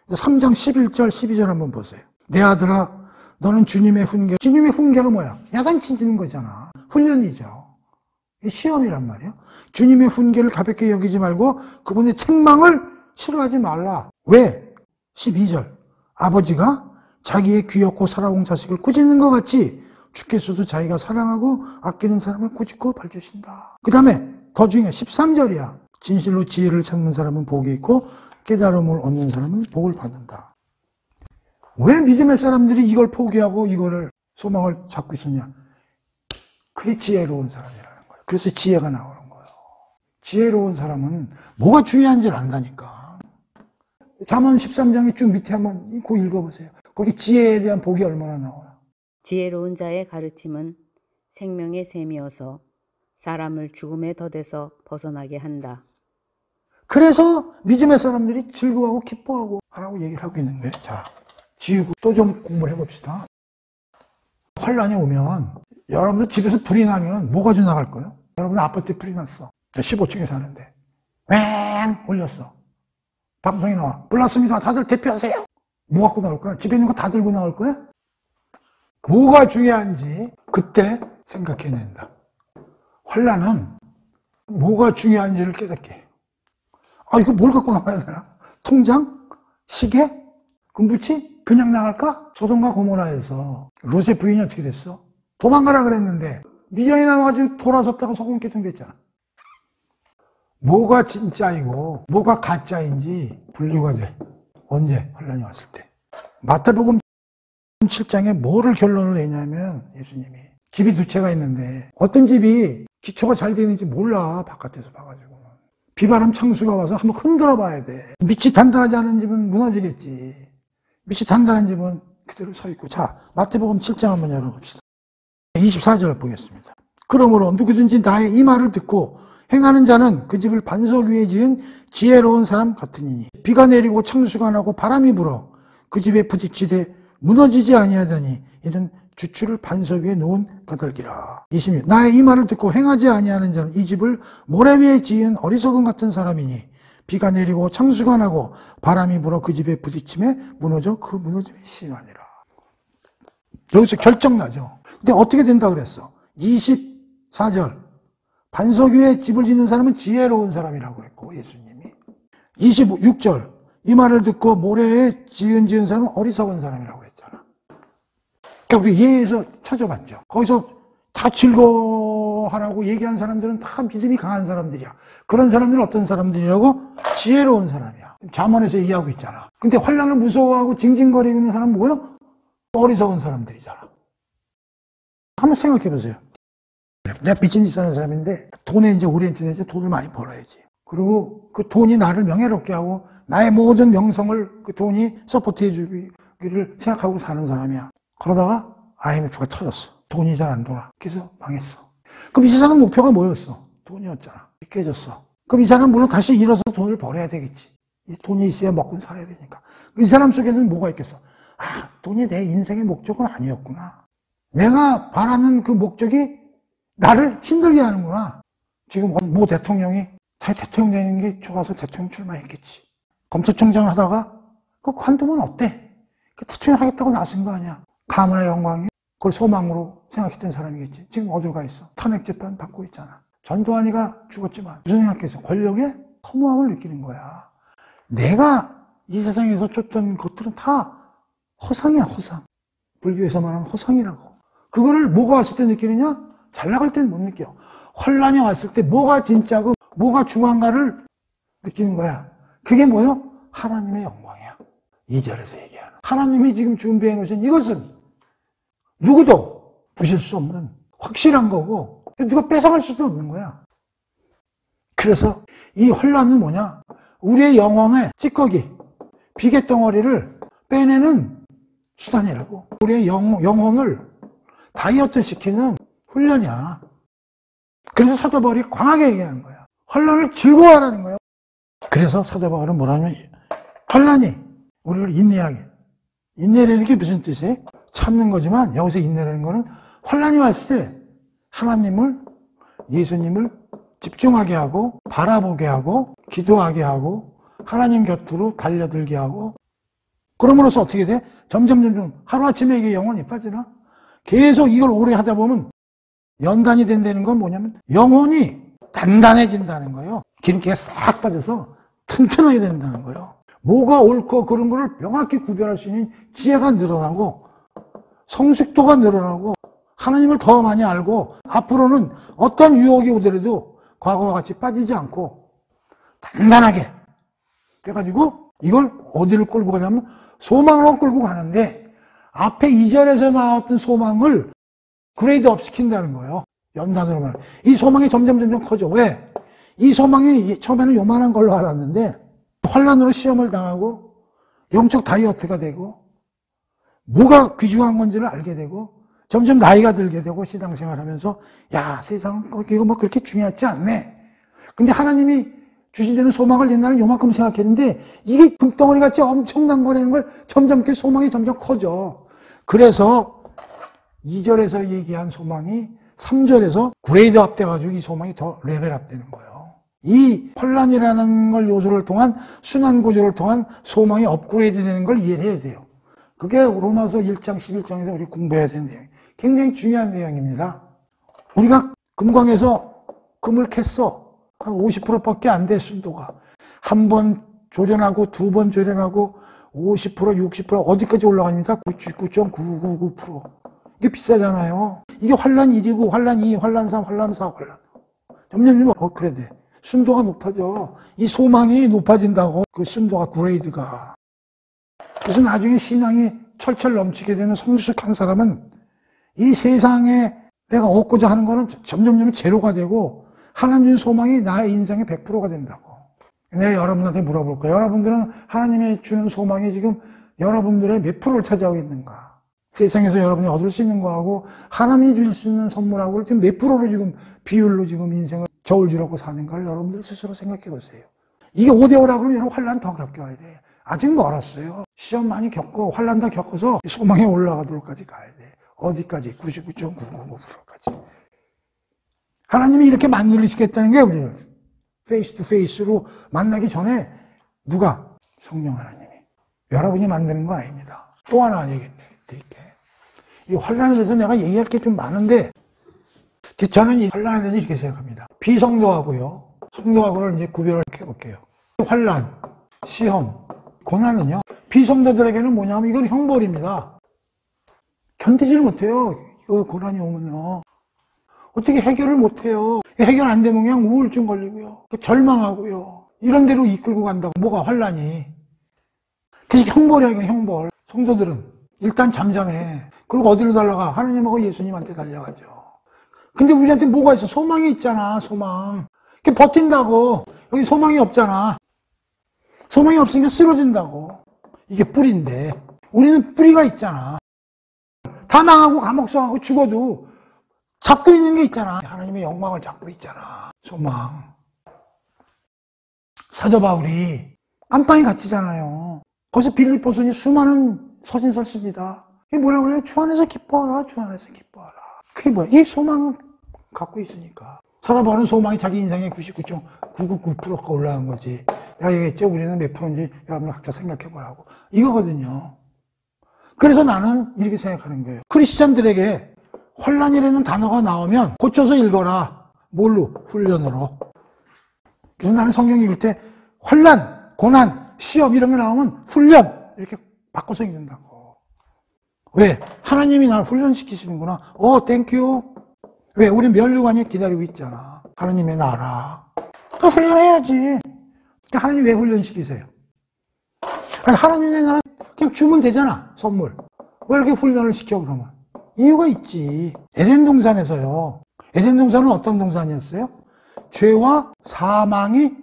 3장 11절 12절 한번 보세요. 내 아들아 너는 주님의 훈계. 주님의 훈계가 뭐야? 야단치는 거잖아. 훈련이죠. 시험이란 말이야. 주님의 훈계를 가볍게 여기지 말고 그분의 책망을 싫어하지 말라. 왜? 12절. 아버지가 자기의 귀엽고 살아온 자식을 꾸짖는 것 같이 주께서도 자기가 사랑하고 아끼는 사람을 꾸짖고 봐주신다. 그 다음에 더 중요해. 13절이야. 진실로 지혜를 찾는 사람은 복이 있고 깨달음을 얻는 사람은 복을 받는다. 왜 믿음의 사람들이 이걸 포기하고 이거를 소망을 잡고 있었냐? 그게 지혜로운 사람이라는 거예요. 그래서 지혜가 나오는 거예요. 지혜로운 사람은 뭐가 중요한지를 안다니까. 잠언 13장의 쭉 밑에 한번 읽어보세요. 거기 지혜에 대한 복이 얼마나 나와요. 지혜로운 자의 가르침은 생명의 샘이어서 사람을 죽음의 덫에서 벗어나게 한다. 그래서 믿음의 사람들이 즐거워하고 기뻐하고 하라고 얘기를 하고 있는 거예요. 자, 지우고 또 좀 공부를 해봅시다. 환란이 오면 여러분들 집에서 불이 나면 뭐 가지고 나갈 거예요? 여러분 아파트에 불이 났어. 15층에 사는데 왱 울렸어. 방송이 나와. 불 났습니다. 다들 대피하세요. 뭐 갖고 나올 거야? 집에 있는 거 다 들고 나올 거야? 뭐가 중요한지 그때 생각해낸다. 환란은 뭐가 중요한지를 깨닫게 해요. 이거 뭘 갖고 나가야 되나? 통장? 시계? 금붙이? 그냥 나갈까? 소돔과 고모라에서 롯의 부인이 어떻게 됐어? 도망가라 그랬는데 미련이 남아가지고 돌아섰다가 소금기둥 됐잖아. 뭐가 진짜이고 뭐가 가짜인지 분류가 돼. 언제? 환란이 왔을 때. 마태복음 7장에 뭐를 결론을 내냐면 예수님이 집이 두 채가 있는데 어떤 집이 기초가 잘 되는지 몰라. 바깥에서 봐가지고. 비바람 창수가 와서 한번 흔들어 봐야 돼. 밑이 단단하지 않은 집은 무너지겠지. 밑이 단단한 집은 그대로 서 있고. 자, 마태복음 7장 한번 열어봅시다. 24절 보겠습니다. 그러므로 누구든지 나의 이 말을 듣고 행하는 자는 그 집을 반석 위에 지은 지혜로운 사람 같으니 비가 내리고 창수가 나고 바람이 불어 그 집에 부딪히되 무너지지 아니하더니 이는 주추를 반석 위에 놓은 까닭이라. 26. 나의 이 말을 듣고 행하지 아니하는 자는 이 집을 모래 위에 지은 어리석은 같은 사람이니 비가 내리고 창수가 나고 바람이 불어 그 집에 부딪힘에 무너져 그 무너짐이 심하니라. 여기서 결정나죠. 근데 어떻게 된다 그랬어? 24절. 반석 위에 집을 짓는 사람은 지혜로운 사람이라고 했고 예수님이. 26절. 이 말을 듣고 모래에 지은 사람은 어리석은 사람이라고 했잖아. 그러니까 우리 예에서 찾아봤죠. 거기서 다 즐거워하라고 얘기한 사람들은 다 믿음이 강한 사람들이야. 그런 사람들은 어떤 사람들이라고? 지혜로운 사람이야. 잠언에서 얘기하고 있잖아. 근데 환란을 무서워하고 징징거리고 있는 사람은 뭐야? 어리석은 사람들이잖아. 한번 생각해 보세요. 내가 비즈니스 하는 사람인데 돈에 이제 오리엔티돼서 돈을 많이 벌어야지. 그리고 그 돈이 나를 명예롭게 하고 나의 모든 명성을 그 돈이 서포트해 주기를 생각하고 사는 사람이야. 그러다가 IMF가 터졌어. 돈이 잘 안 돌아. 그래서 망했어. 그럼 이 세상은 목표가 뭐였어? 돈이었잖아. 깨졌어. 그럼 이 사람은 물론 다시 일어서 돈을 벌어야 되겠지. 이 돈이 있어야 먹고 살아야 되니까. 이 사람 속에는 뭐가 있겠어? 아, 돈이 내 인생의 목적은 아니었구나. 내가 바라는 그 목적이 나를 힘들게 하는구나. 지금 모 대통령이 자기 대통령 되는 게 좋아서 대통령 출마했겠지. 검찰총장 하다가 그 관두면 어때? 그 대통령 하겠다고 나선 거 아니야. 가문의 영광이 그걸 소망으로 생각했던 사람이겠지. 지금 어딜 가 있어? 탄핵재판 받고 있잖아. 전두환이가 죽었지만 무슨 생각했어? 권력의 허무함을 느끼는 거야. 내가 이 세상에서 쫓던 것들은 다 허상이야, 허상. 불교에서 말하는 허상이라고. 그거를 뭐가 왔을 때 느끼느냐? 잘 나갈 때는 못 느껴. 혼란이 왔을 때 뭐가 진짜고 뭐가 중요한가를 느끼는 거야. 그게 뭐요? 하나님의 영광이야. 2절에서 얘기하는. 하나님이 지금 준비해 놓으신 이것은 누구도 부실 수 없는 확실한 거고 누가 뺏어갈 수도 없는 거야. 그래서 이 혼란은 뭐냐? 우리의 영혼의 찌꺼기, 비계덩어리를 빼내는 수단이라고. 우리의 영혼을 다이어트 시키는 훈련이야. 그래서 사도 바울이 강하게 얘기하는 거야. 혼란을 즐거워하라는 거야. 그래서 사도 바울은 뭐라냐면 혼란이 우리를 인내하게. 인내라는 게 무슨 뜻이에요? 참는 거지만 여기서 인내라는 거는 혼란이 왔을 때 하나님을, 예수님을 집중하게 하고 바라보게 하고 기도하게 하고 하나님 곁으로 달려들게 하고 그럼으로써 어떻게 돼? 점점 하루아침에 이게 영혼이 빠지나? 계속 이걸 오래 하다 보면 연단이 된다는 건 뭐냐면 영혼이 단단해진다는 거예요. 기름기가 싹 빠져서 튼튼하게 된다는 거예요. 뭐가 옳고 그런 거를 명확히 구별할 수 있는 지혜가 늘어나고 성숙도가 늘어나고 하나님을 더 많이 알고 앞으로는 어떤 유혹이 오더라도 과거와 같이 빠지지 않고 단단하게 돼가지고 이걸 어디를 끌고 가냐면 소망으로 끌고 가는데 앞에 2절에서 나왔던 소망을 그레이드업 시킨다는 거예요. 연단으로 말하면. 이 소망이 점점 커져. 왜? 이 소망이 처음에는 요만한 걸로 알았는데 환란으로 시험을 당하고 영적 다이어트가 되고 뭐가 귀중한 건지를 알게 되고 점점 나이가 들게 되고 신앙생활하면서 야, 세상은 이거 뭐 그렇게 중요하지 않네. 근데 하나님이 주신 데는 소망을 옛날에 요만큼 생각했는데 이게 금덩어리 같이 엄청난 거라는 걸 점점 이렇게 소망이 점점 커져. 그래서 2절에서 얘기한 소망이 3절에서 그레이드업 돼가지고 이 소망이 더 레벨업 되는 거예요. 이 혼란이라는 걸 요소를 통한 순환 구조를 통한 소망이 업그레이드 되는 걸 이해를 해야 돼요. 그게 로마서 1장 11장에서 우리 공부해야 되는 내용. 굉장히 중요한 내용입니다. 우리가 금광에서 금을 캤어. 한 50%밖에 안 돼, 순도가. 한 번 조련하고 두 번 조련하고 50%, 60% 어디까지 올라갑니다? 99.999%. 이게 비싸잖아요. 이게 환란 1이고 환란 2, 환란 3, 환란 4, 환란. 점점 그래 돼. 순도가 높아져. 이 소망이 높아진다고. 그 순도가 그레이드가. 그래서 나중에 신앙이 철철 넘치게 되는 성숙한 사람은 이 세상에 내가 얻고자 하는 거는 점점 제로가 되고 하나님 준 소망이 나의 인생의 100%가 된다고. 내가 여러분한테 물어볼 거예요. 여러분들은 하나님이 주는 소망이 지금 여러분들의 몇 프로를 차지하고 있는가? 세상에서 여러분이 얻을 수 있는 거하고 하나님이 줄 수 있는 선물하고 지금 몇 프로로 지금 비율로 지금 인생을 저울질하고 사는가를 여러분들 스스로 생각해 보세요. 이게 5대5라 그러면 여러분 환란 더 겪어야 돼. 아직 멀었어요. 시험 많이 겪고 환란 다 겪어서 소망에 올라가도록까지 가야 돼. 어디까지? 99.999%까지. 하나님이 이렇게 만들시겠다는 게 우리를 페이스 투 페이스로 만나기 전에 누가? 성령 하나님이. 여러분이 만드는 거 아닙니다. 또 하나 얘기해 드릴게. 이 환란에 대해서 내가 얘기할 게 좀 많은데 저는 이 환란에 대해서 이렇게 생각합니다. 비성도하고요. 성도하고를 이제 구별을 해볼게요. 환란, 시험, 고난은요. 비성도들에게는 뭐냐면 이건 형벌입니다. 견디질 못해요. 이거 고난이 오면요. 어떻게 해결을 못해요. 해결 안 되면 그냥 우울증 걸리고요. 절망하고요. 이런 데로 이끌고 간다고. 뭐가 환란이. 그래서 형벌이야, 이거 형벌. 성도들은 일단 잠잠해. 그리고 어디로 달려가? 하나님하고 예수님한테 달려가죠. 근데 우리한테 뭐가 있어? 소망이 있잖아, 소망. 버틴다고. 여기 소망이 없잖아. 소망이 없으니까 쓰러진다고. 이게 뿌리인데. 우리는 뿌리가 있잖아. 다 망하고 감옥성하고 죽어도 잡고 있는 게 있잖아. 하나님의 영광을 잡고 있잖아. 소망. 사도 바울이 안방에 갇히잖아요. 거기서 빌립보서니 수많은 서신서를 씁니다. 이게 뭐라고 그래요? 주 안에서 기뻐하라, 주 안에서 기뻐하라. 그게 뭐야? 이 소망을 갖고 있으니까. 사도 바울은 소망이 자기 인생의 99.999%가 올라간 거지. 내가 얘기했죠? 우리는 몇 프로인지 여러분 각자 생각해보라고. 이거거든요. 그래서 나는 이렇게 생각하는 거예요. 크리스찬들에게 환란이라는 단어가 나오면 고쳐서 읽어라. 뭘로? 훈련으로. 그래서 나는 성경 읽을 때 환란, 고난, 시험 이런 게 나오면 훈련 이렇게 바꿔서 읽는다고. 왜? 하나님이 나를 훈련시키시는구나. 땡큐. 왜? 우리 면류관이 기다리고 있잖아. 하나님의 나라. 훈련해야지. 그러니까 하나님 왜 훈련시키세요? 아니, 하나님의 나라 그냥 주면 되잖아. 선물. 왜 이렇게 훈련을 시켜 그러면? 이유가 있지. 에덴 동산에서요. 에덴 동산은 어떤 동산이었어요? 죄와 사망이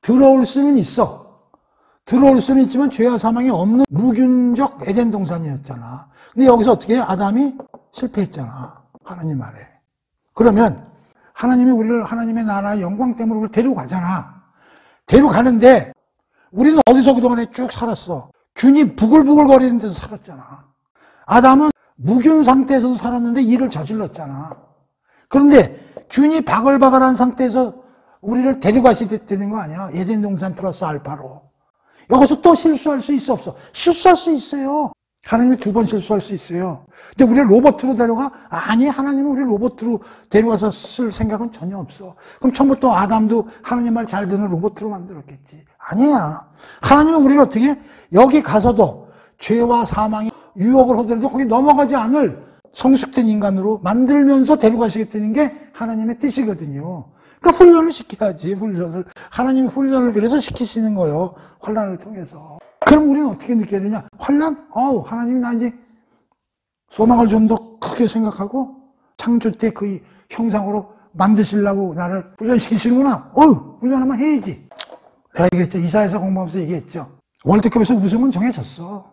들어올 수는 있어. 들어올 수는 있지만 죄와 사망이 없는 무균적 에덴 동산이었잖아. 근데 여기서 어떻게 해? 아담이 실패했잖아. 하나님 아래. 그러면 하나님이 우리를 하나님의 나라의 영광 때문에 우리를 데리고 가잖아. 데리고 가는데 우리는 어디서 그동안에 쭉 살았어? 균이 부글부글 거리는 데서 살았잖아. 아담은 무균 상태에서도 살았는데 일을 저질렀잖아. 그런데 균이 바글바글한 상태에서 우리를 데리고 가시게 되는 거 아니야? 에덴 동산 플러스 알파로. 여기서 또 실수할 수 있어, 없어? 실수할 수 있어요. 하나님이 2번 실수할 수 있어요. 근데 우리를 로봇으로 데려가? 아니, 하나님은 우리를 로봇으로 데려가서 쓸 생각은 전혀 없어. 그럼 처음부터 아담도 하나님 말 잘 듣는 로봇으로 만들었겠지. 아니야. 하나님은 우리를 어떻게 여기 가서도 죄와 사망이 유혹을 하더라도 거기 넘어가지 않을 성숙된 인간으로 만들면서 데려가시겠다는 게 하나님의 뜻이거든요. 그러니까 훈련을 시켜야지, 훈련을. 하나님이 훈련을 그래서 시키시는 거예요. 환란을 통해서. 그럼 우리는 어떻게 느껴야 되냐? 환란? 하나님이 나 이제 소망을 좀 더 크게 생각하고 창조 때 그 형상으로 만드시려고 나를 훈련시키시는구나. 훈련하면 해야지. 내가 얘기했죠. 이사야서 공부하면서 얘기했죠. 월드컵에서 우승은 정해졌어.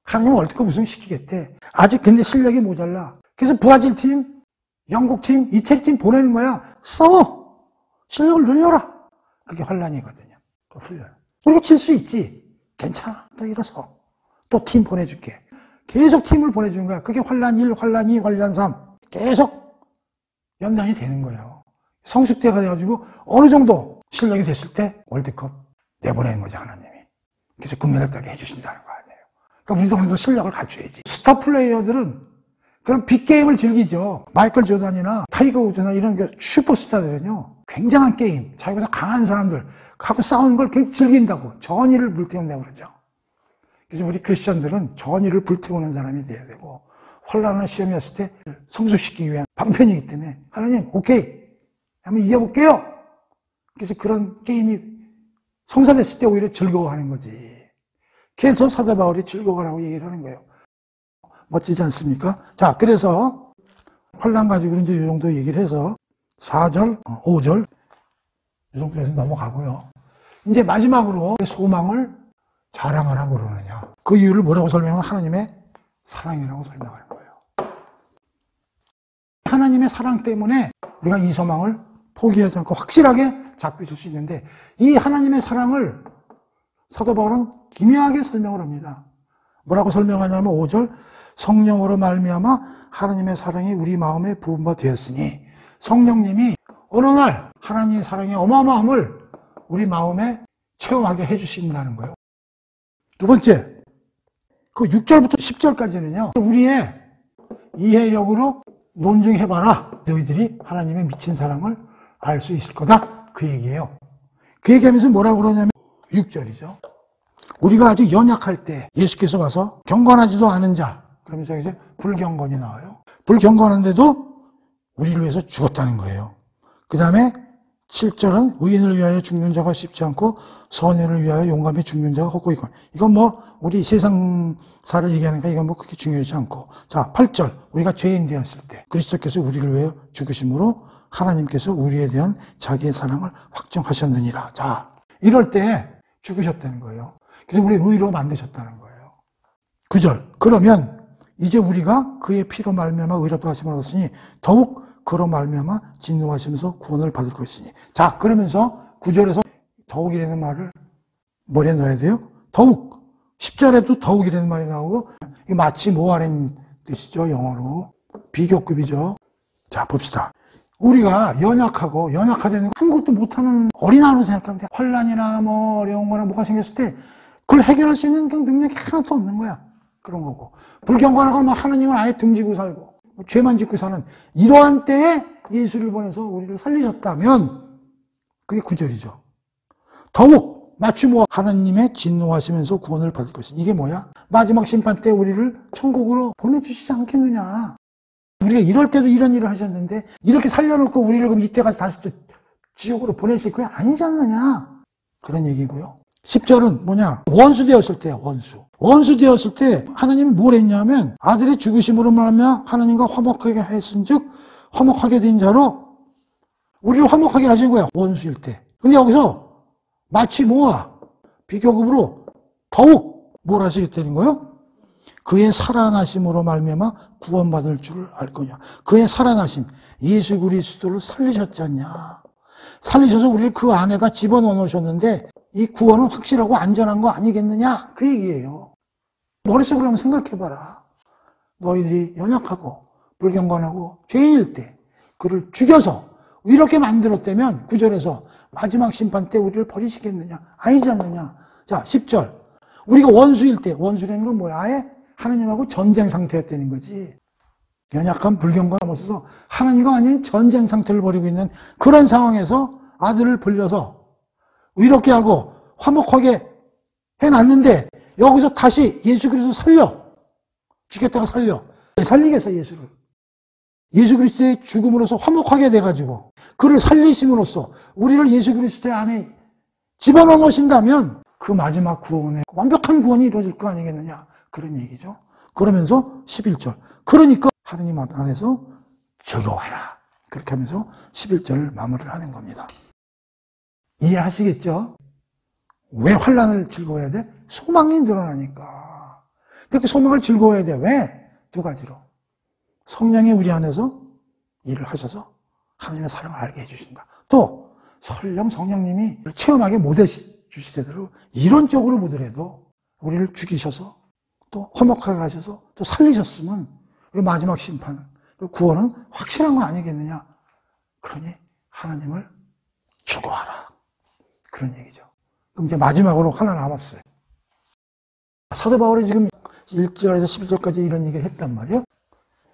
하나님은 월드컵 우승 시키겠대. 아직 근데 실력이 모자라. 그래서 브라질 팀, 영국 팀, 이태리 팀 보내는 거야. 싸워! 실력을 늘려라. 그게 환란이거든요. 그 훈련. 우리가 질 수 있지. 괜찮아. 또 일어서. 또 팀 보내줄게. 계속 팀을 보내주는 거야. 그게 환란 1, 환란 2, 환란 3. 계속 연단이 되는 거예요. 성숙대가 돼가지고 어느 정도 실력이 됐을 때 월드컵 내보내는 거죠, 하나님이. 그래서 금메달 따게 해주신다는 거 아니에요. 그러니까 우리도 실력을 갖춰야지. 스타 플레이어들은 그런 빅게임을 즐기죠. 마이클 조던이나 타이거 우즈나 이런 슈퍼스타들은요. 굉장한 게임, 자기보다 강한 사람들 하고 싸우는 걸 굉장히 즐긴다고. 전의를 불태운다고 그러죠. 그래서 우리 크리스천들은 전의를 불태우는 사람이 돼야 되고 혼란한 시험이 왔을 때 성숙시키기 위한 방편이기 때문에 하나님 오케이 한번 이겨볼게요. 그래서 그런 게임이 성사됐을 때 오히려 즐거워하는 거지. 그래서 사도 바울이 즐거워라고 얘기를 하는 거예요. 멋지지 않습니까? 자, 그래서 환란 가지고 이제 이 정도 얘기를 해서 4절, 5절 이 정도에서 넘어가고요. 이제 마지막으로 소망을 자랑하라고 그러느냐. 그 이유를 뭐라고 설명하면 하나님의 사랑이라고 설명하는 거예요. 하나님의 사랑 때문에 우리가 이 소망을 포기하지 않고 확실하게 잡고 있을 수 있는데 이 하나님의 사랑을 사도 바울은 기묘하게 설명을 합니다. 뭐라고 설명하냐면 5절 성령으로 말미암아 하나님의 사랑이 우리 마음에 부은 바 되었으니 성령님이 어느 날 하나님의 사랑의 어마어마함을 우리 마음에 체험하게 해주신다는 거예요. 두 번째, 그 6절부터 10절까지는요. 우리의 이해력으로 논증해봐라. 너희들이 하나님의 미친 사랑을 알 수 있을 거다. 그 얘기예요. 그 얘기하면서 뭐라고 그러냐면 6절이죠. 우리가 아직 연약할 때 예수께서 와서 경건하지도 않은 자, 그러면서 이제 불경건이 나와요. 불경건한데도 우리를 위해서 죽었다는 거예요. 그 다음에 7절은 의인을 위하여 죽는 자가 쉽지 않고 선인을 위하여 용감히 죽는 자가 혹고 있고. 이건 뭐 우리 세상사를 얘기하니까 이건 뭐 그렇게 중요하지 않고. 자, 8절 우리가 죄인 되었을 때 그리스도께서 우리를 위하여 죽으심으로 하나님께서 우리에 대한 자기의 사랑을 확정하셨느니라. 자, 이럴 때 죽으셨다는 거예요. 그래서 우리 의로 만드셨다는 거예요. 9절 그러면 이제 우리가 그의 피로 말미암아 의롭다 하심을 얻었으니 더욱 그로 말미암아 진노하시면서 구원을 받을 것이니. 자, 그러면서 9절에서 더욱이라는 말을 머리에 넣어야 돼요. 더욱. 10절에도 더욱이라는 말이 나오고, 마치 뭐하는 뜻이죠, 영어로. 비교급이죠. 자, 봅시다. 우리가 연약하다는 아무것도 못하는 어린아이로 생각하면 돼. 환난이나 뭐 어려운 거나 뭐가 생겼을 때 그걸 해결할 수 있는 그 능력이 하나도 없는 거야. 그런 거고. 불경건하고 뭐 하나님을 아예 등지고 살고, 죄만 짓고 사는 이러한 때에 예수를 보내서 우리를 살리셨다면 그게 9절이죠. 더욱 마치 뭐 하나님의 진노하시면서 구원을 받을 것이니 이게 뭐야? 마지막 심판 때 우리를 천국으로 보내주시지 않겠느냐. 우리가 이럴 때도 이런 일을 하셨는데 이렇게 살려놓고 우리를 그럼 이때까지 다시 또 지옥으로 보내실 거야? 아니지 않느냐. 그런 얘기고요. 10절은 뭐냐? 원수 되었을 때야, 원수. 원수 되었을 때 하나님이 뭘 했냐면 아들의 죽으심으로 말하며 하나님과 화목하게 했은즉 화목하게 된 자로 우리를 화목하게 하신 거야, 원수일 때. 근데 여기서 마치 뭐야? 비교급으로 더욱 뭘 하시겠다는 거예요? 그의 살아나심으로 말미암아 구원받을 줄 알 거냐. 그의 살아나심, 예수 그리스도를 살리셨지 않냐. 살리셔서 우리를 그 안에다 집어넣어 놓으셨는데 이 구원은 확실하고 안전한 거 아니겠느냐. 그 얘기예요. 머릿속으로 한번 생각해봐라. 너희들이 연약하고 불경건하고 죄인일 때 그를 죽여서 이렇게 만들었다면 9절에서 마지막 심판 때 우리를 버리시겠느냐. 아니지 않느냐. 자, 10절. 우리가 원수일 때, 원수라는 건 뭐야? 아예 하나님하고 전쟁 상태였다는 거지. 연약한 불경건함 없어서 하나님과 완전히 전쟁 상태를 벌이고 있는 그런 상황에서 아들을 불려서 이렇게 하고 화목하게 해놨는데 여기서 다시 예수 그리스도 살려. 죽였다가 살려. 살리겠어, 예수를. 예수 그리스도의 죽음으로써 화목하게 돼가지고 그를 살리심으로써 우리를 예수 그리스도의 안에 집어넣어 놓으신다면 그 마지막 구원에 완벽한 구원이 이루어질 거 아니겠느냐. 그런 얘기죠. 그러면서 11절. 그러니까 하느님 안에서 즐거워하라. 그렇게 하면서 11절을 마무리를 하는 겁니다. 이해하시겠죠? 왜 환난을 즐거워해야 돼? 소망이 늘어나니까. 근데 그 소망을 즐거워해야 돼. 왜? 두 가지로. 성령이 우리 안에서 일을 하셔서 하나님의 사랑을 알게 해주신다. 또 설령 성령님이 체험하게 못 해주시더라도 이론적으로 보더라도 우리를 죽이셔서 또 화목하게 하셔서 또 살리셨으면 마지막 심판, 구원은 확실한 거 아니겠느냐. 그러니 하나님을 즐거워하라. 그런 얘기죠. 그럼 이제 마지막으로 하나 남았어요. 사도 바울이 지금 1절에서 11절까지 이런 얘기를 했단 말이에요.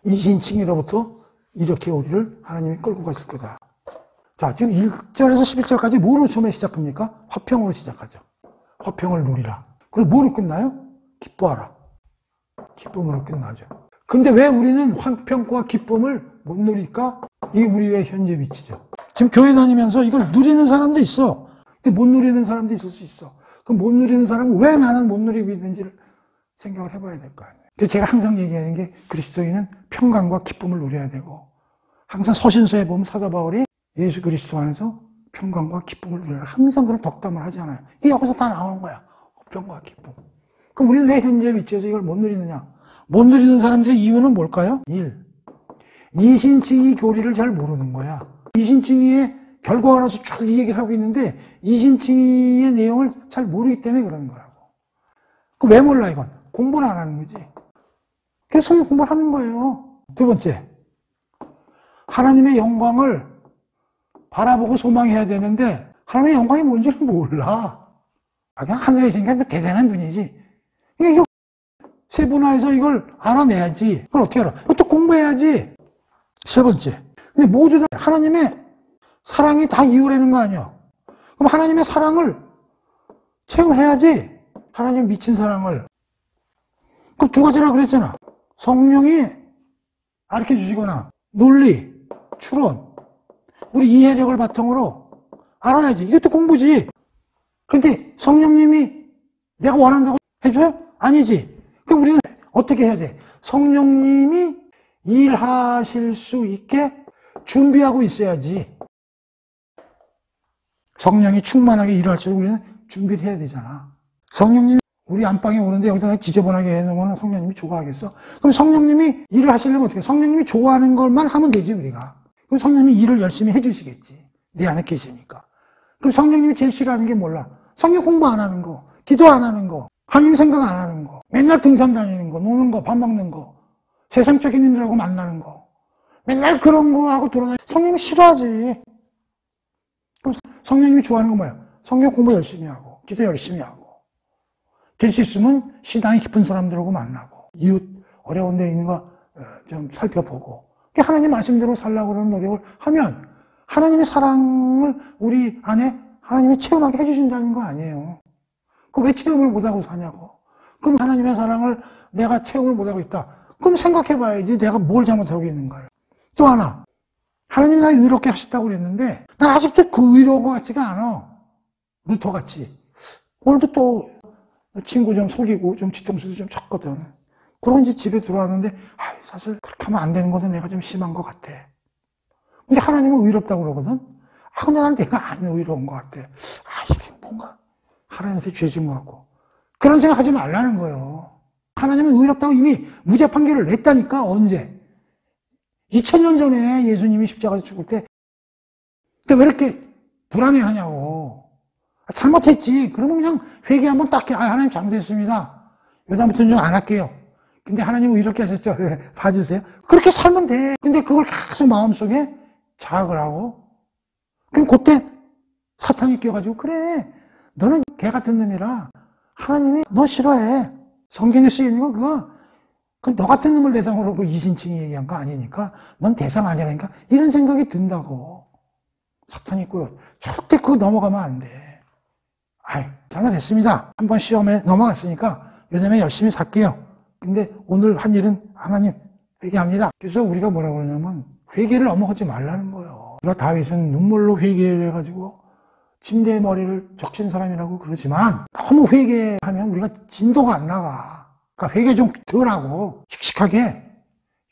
이신칭의로부터 이렇게 우리를 하나님이 끌고 가실 거다. 자, 지금 1절에서 11절까지 뭐로 처음에 시작합니까? 화평으로 시작하죠. 화평을 누리라. 그리고 뭐로 끝나요? 기뻐하라. 기쁨으로 끝나죠. 근데 왜 우리는 화평과 기쁨을 못 누릴까? 이게 우리의 현재 위치죠. 지금 교회 다니면서 이걸 누리는 사람도 있어. 근데 못 누리는 사람도 있을 수 있어. 그럼 못 누리는 사람은 왜 나는 못 누리고 있는지를 생각을 해봐야 될 거 아니에요. 그래서 제가 항상 얘기하는 게 그리스도인은 평강과 기쁨을 누려야 되고 항상 서신서에 보면 사도 바울이 예수 그리스도 안에서 평강과 기쁨을 누려라. 항상 그런 덕담을 하잖아요. 이게 여기서 다 나오는 거야. 평강과 기쁨. 그럼 우리는 왜 현재 위치에서 이걸 못 누리느냐? 못 누리는 사람들의 이유는 뭘까요? 1. 이신칭의 교리를 잘 모르는 거야. 이신칭의의 결과라서 쭉 이 얘기를 하고 있는데 이신칭의의 내용을 잘 모르기 때문에 그러는 거라고. 그럼 왜 몰라 이건? 공부를 안 하는 거지. 그래서 성경 공부를 하는 거예요. 두 번째. 하나님의 영광을 바라보고 소망해야 되는데 하나님의 영광이 뭔지를 몰라. 그냥 하늘에 있으니까 대단한 분이지. 이거 세분화해서 이걸 알아내야지. 그걸 어떻게 알아? 이것도 공부해야지. 세 번째. 근데 모두 다 하나님의 사랑이 다 이유라는 거 아니야. 그럼 하나님의 사랑을 체험해야지. 하나님 미친 사랑을. 그럼 두 가지라 그랬잖아. 성령이 가르쳐 주시거나 논리, 추론, 우리 이해력을 바탕으로 알아야지. 이것도 공부지. 그런데 성령님이 내가 원한다고 해줘요? 아니지. 그럼 우리는 어떻게 해야 돼? 성령님이 일하실 수 있게 준비하고 있어야지. 성령이 충만하게 일할 수 있도록 우리는 준비를 해야 되잖아. 성령님이 우리 안방에 오는데 여기다 지저분하게 해놓으면 성령님이 좋아하겠어? 그럼 성령님이 일을 하시려면 어떻게 해? 성령님이 좋아하는 것만 하면 되지, 우리가. 그럼 성령님이 일을 열심히 해주시겠지. 내 안에 계시니까. 그럼 성령님이 제일 싫어하는 게 몰라? 성경 공부 안 하는 거, 기도 안 하는 거, 하나님 생각 안 하는 거, 맨날 등산 다니는 거, 노는 거, 밥 먹는 거, 세상적인 일들하고 만나는 거, 맨날 그런 거 하고 돌아다니는 성령님이 싫어하지. 그럼 성령님이 좋아하는 건 뭐야? 성경 공부 열심히 하고, 기도 열심히 하고, 될 수 있으면 신앙이 깊은 사람들하고 만나고, 이웃 어려운 데 있는 거 좀 살펴보고, 하나님 말씀대로 살려고 그러는 노력을 하면 하나님의 사랑을 우리 안에 하나님이 체험하게 해주신다는 거 아니에요. 그 왜 체험을 못하고 사냐고. 그럼 하나님의 사랑을 내가 체험을 못하고 있다. 그럼 생각해봐야지 내가 뭘 잘못하고 있는가를. 또 하나, 하나님이 날 의롭게 하셨다고 그랬는데 난 아직도 그 의로운 것 같지가 않아. 루터같이. 오늘도 또 친구 좀 속이고 좀 뒤통수도 좀 쳤거든. 그러고 이제 집에 들어왔는데 사실 그렇게 하면 안 되는 건데 내가 좀 심한 것 같아. 근데 하나님은 의롭다고 그러거든. 근데 난 내가 안 의로운 것 같아. 이게 뭔가 하나님한테 죄진 것 같고. 그런 생각 하지 말라는 거예요. 하나님은 의롭다고 이미 무죄 판결을 냈다니까. 언제? 2000년 전에 예수님이 십자가에서 죽을 때. 근데 왜 이렇게 불안해하냐고. 잘못했지. 그러면 그냥 회개 한번 딱 해. 하나님 잘못했습니다. 요다음부터는 좀 안 할게요. 근데 하나님은 이렇게 하셨죠. 봐주세요. 그렇게 살면 돼. 근데 그걸 계속 마음속에 자학을 하고. 그럼 그때 사탄이 껴가지고 그래. 너는 개 같은 놈이라 하나님이 너 싫어해. 성경에 쓰여있는 거 그거 너 같은 놈을 대상으로 그 이신칭이 얘기한 거 아니니까 넌 대상 아니라니까 이런 생각이 든다고. 사탄이 있고요. 절대 그거 넘어가면 안 돼. 잘못했습니다. 한번 시험에 넘어갔으니까 요즘에 열심히 살게요. 근데 오늘 한 일은 하나님 회개합니다. 그래서 우리가 뭐라고 그러냐면 회개를 넘어가지 말라는 거예요. 우리가 다윗은 눈물로 회개를 해가지고 침대에 머리를 적신 사람이라고 그러지만 너무 회개하면 우리가 진도가 안 나가. 그러니까 회개 좀 덜하고 씩씩하게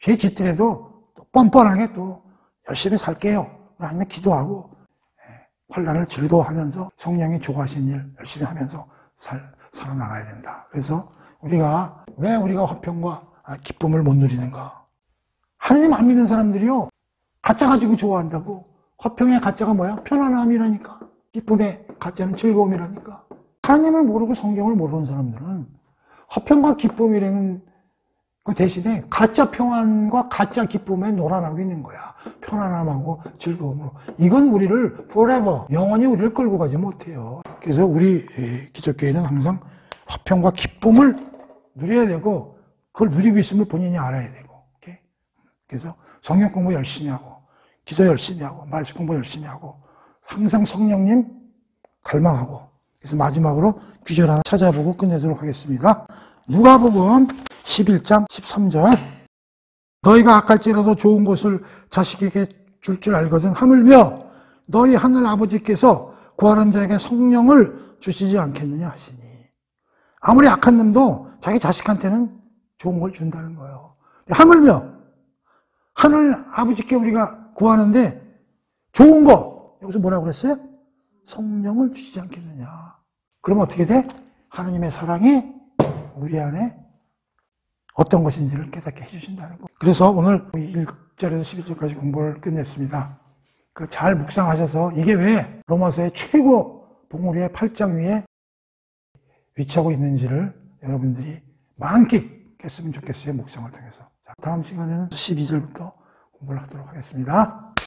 죄 짓더라도 또 뻔뻔하게 또 열심히 살게요. 아니면 기도하고 환난을 즐거워하면서 성령이 좋아하신 일 열심히 하면서 살아나가야 된다. 그래서 왜 우리가 화평과 기쁨을 못 누리는가? 하나님 안 믿는 사람들이요, 가짜 가지고 좋아한다고. 화평의 가짜가 뭐야? 편안함이라니까. 기쁨의 가짜는 즐거움이라니까. 하나님을 모르고 성경을 모르는 사람들은 화평과 기쁨이라는 그 대신에 가짜 평안과 가짜 기쁨에 놀아나고 있는 거야. 편안함하고 즐거움으로. 이건 우리를 forever, 영원히 우리를 끌고 가지 못해요. 그래서 우리 기독교인은 항상 화평과 기쁨을 누려야 되고, 그걸 누리고 있음을 본인이 알아야 되고. 오케이? 그래서 성경 공부 열심히 하고, 기도 열심히 하고, 말씀 공부 열심히 하고, 항상 성령님 갈망하고. 그래서 마지막으로 구절 하나 찾아보고 끝내도록 하겠습니다. 누가복음 11장 13절. 너희가 악할지라도 좋은 것을 자식에게 줄 줄 알거든 하물며 너희 하늘 아버지께서 구하는 자에게 성령을 주시지 않겠느냐 하시니. 아무리 악한 놈도 자기 자식한테는 좋은 걸 준다는 거예요. 하물며 하늘 아버지께 우리가 구하는데 좋은 거, 여기서 뭐라고 그랬어요? 성령을 주시지 않겠느냐. 그러면 어떻게 돼? 하나님의 사랑이 우리 안에 어떤 것인지를 깨닫게 해주신다는 거. 그래서 오늘 1절에서 12절까지 공부를 끝냈습니다. 잘 묵상하셔서 이게 왜 로마서의 최고 봉우리의 8장 위에 위치하고 있는지를 여러분들이 만끽했으면 좋겠어요. 묵상을 통해서. 다음 시간에는 12절부터 공부를 하도록 하겠습니다.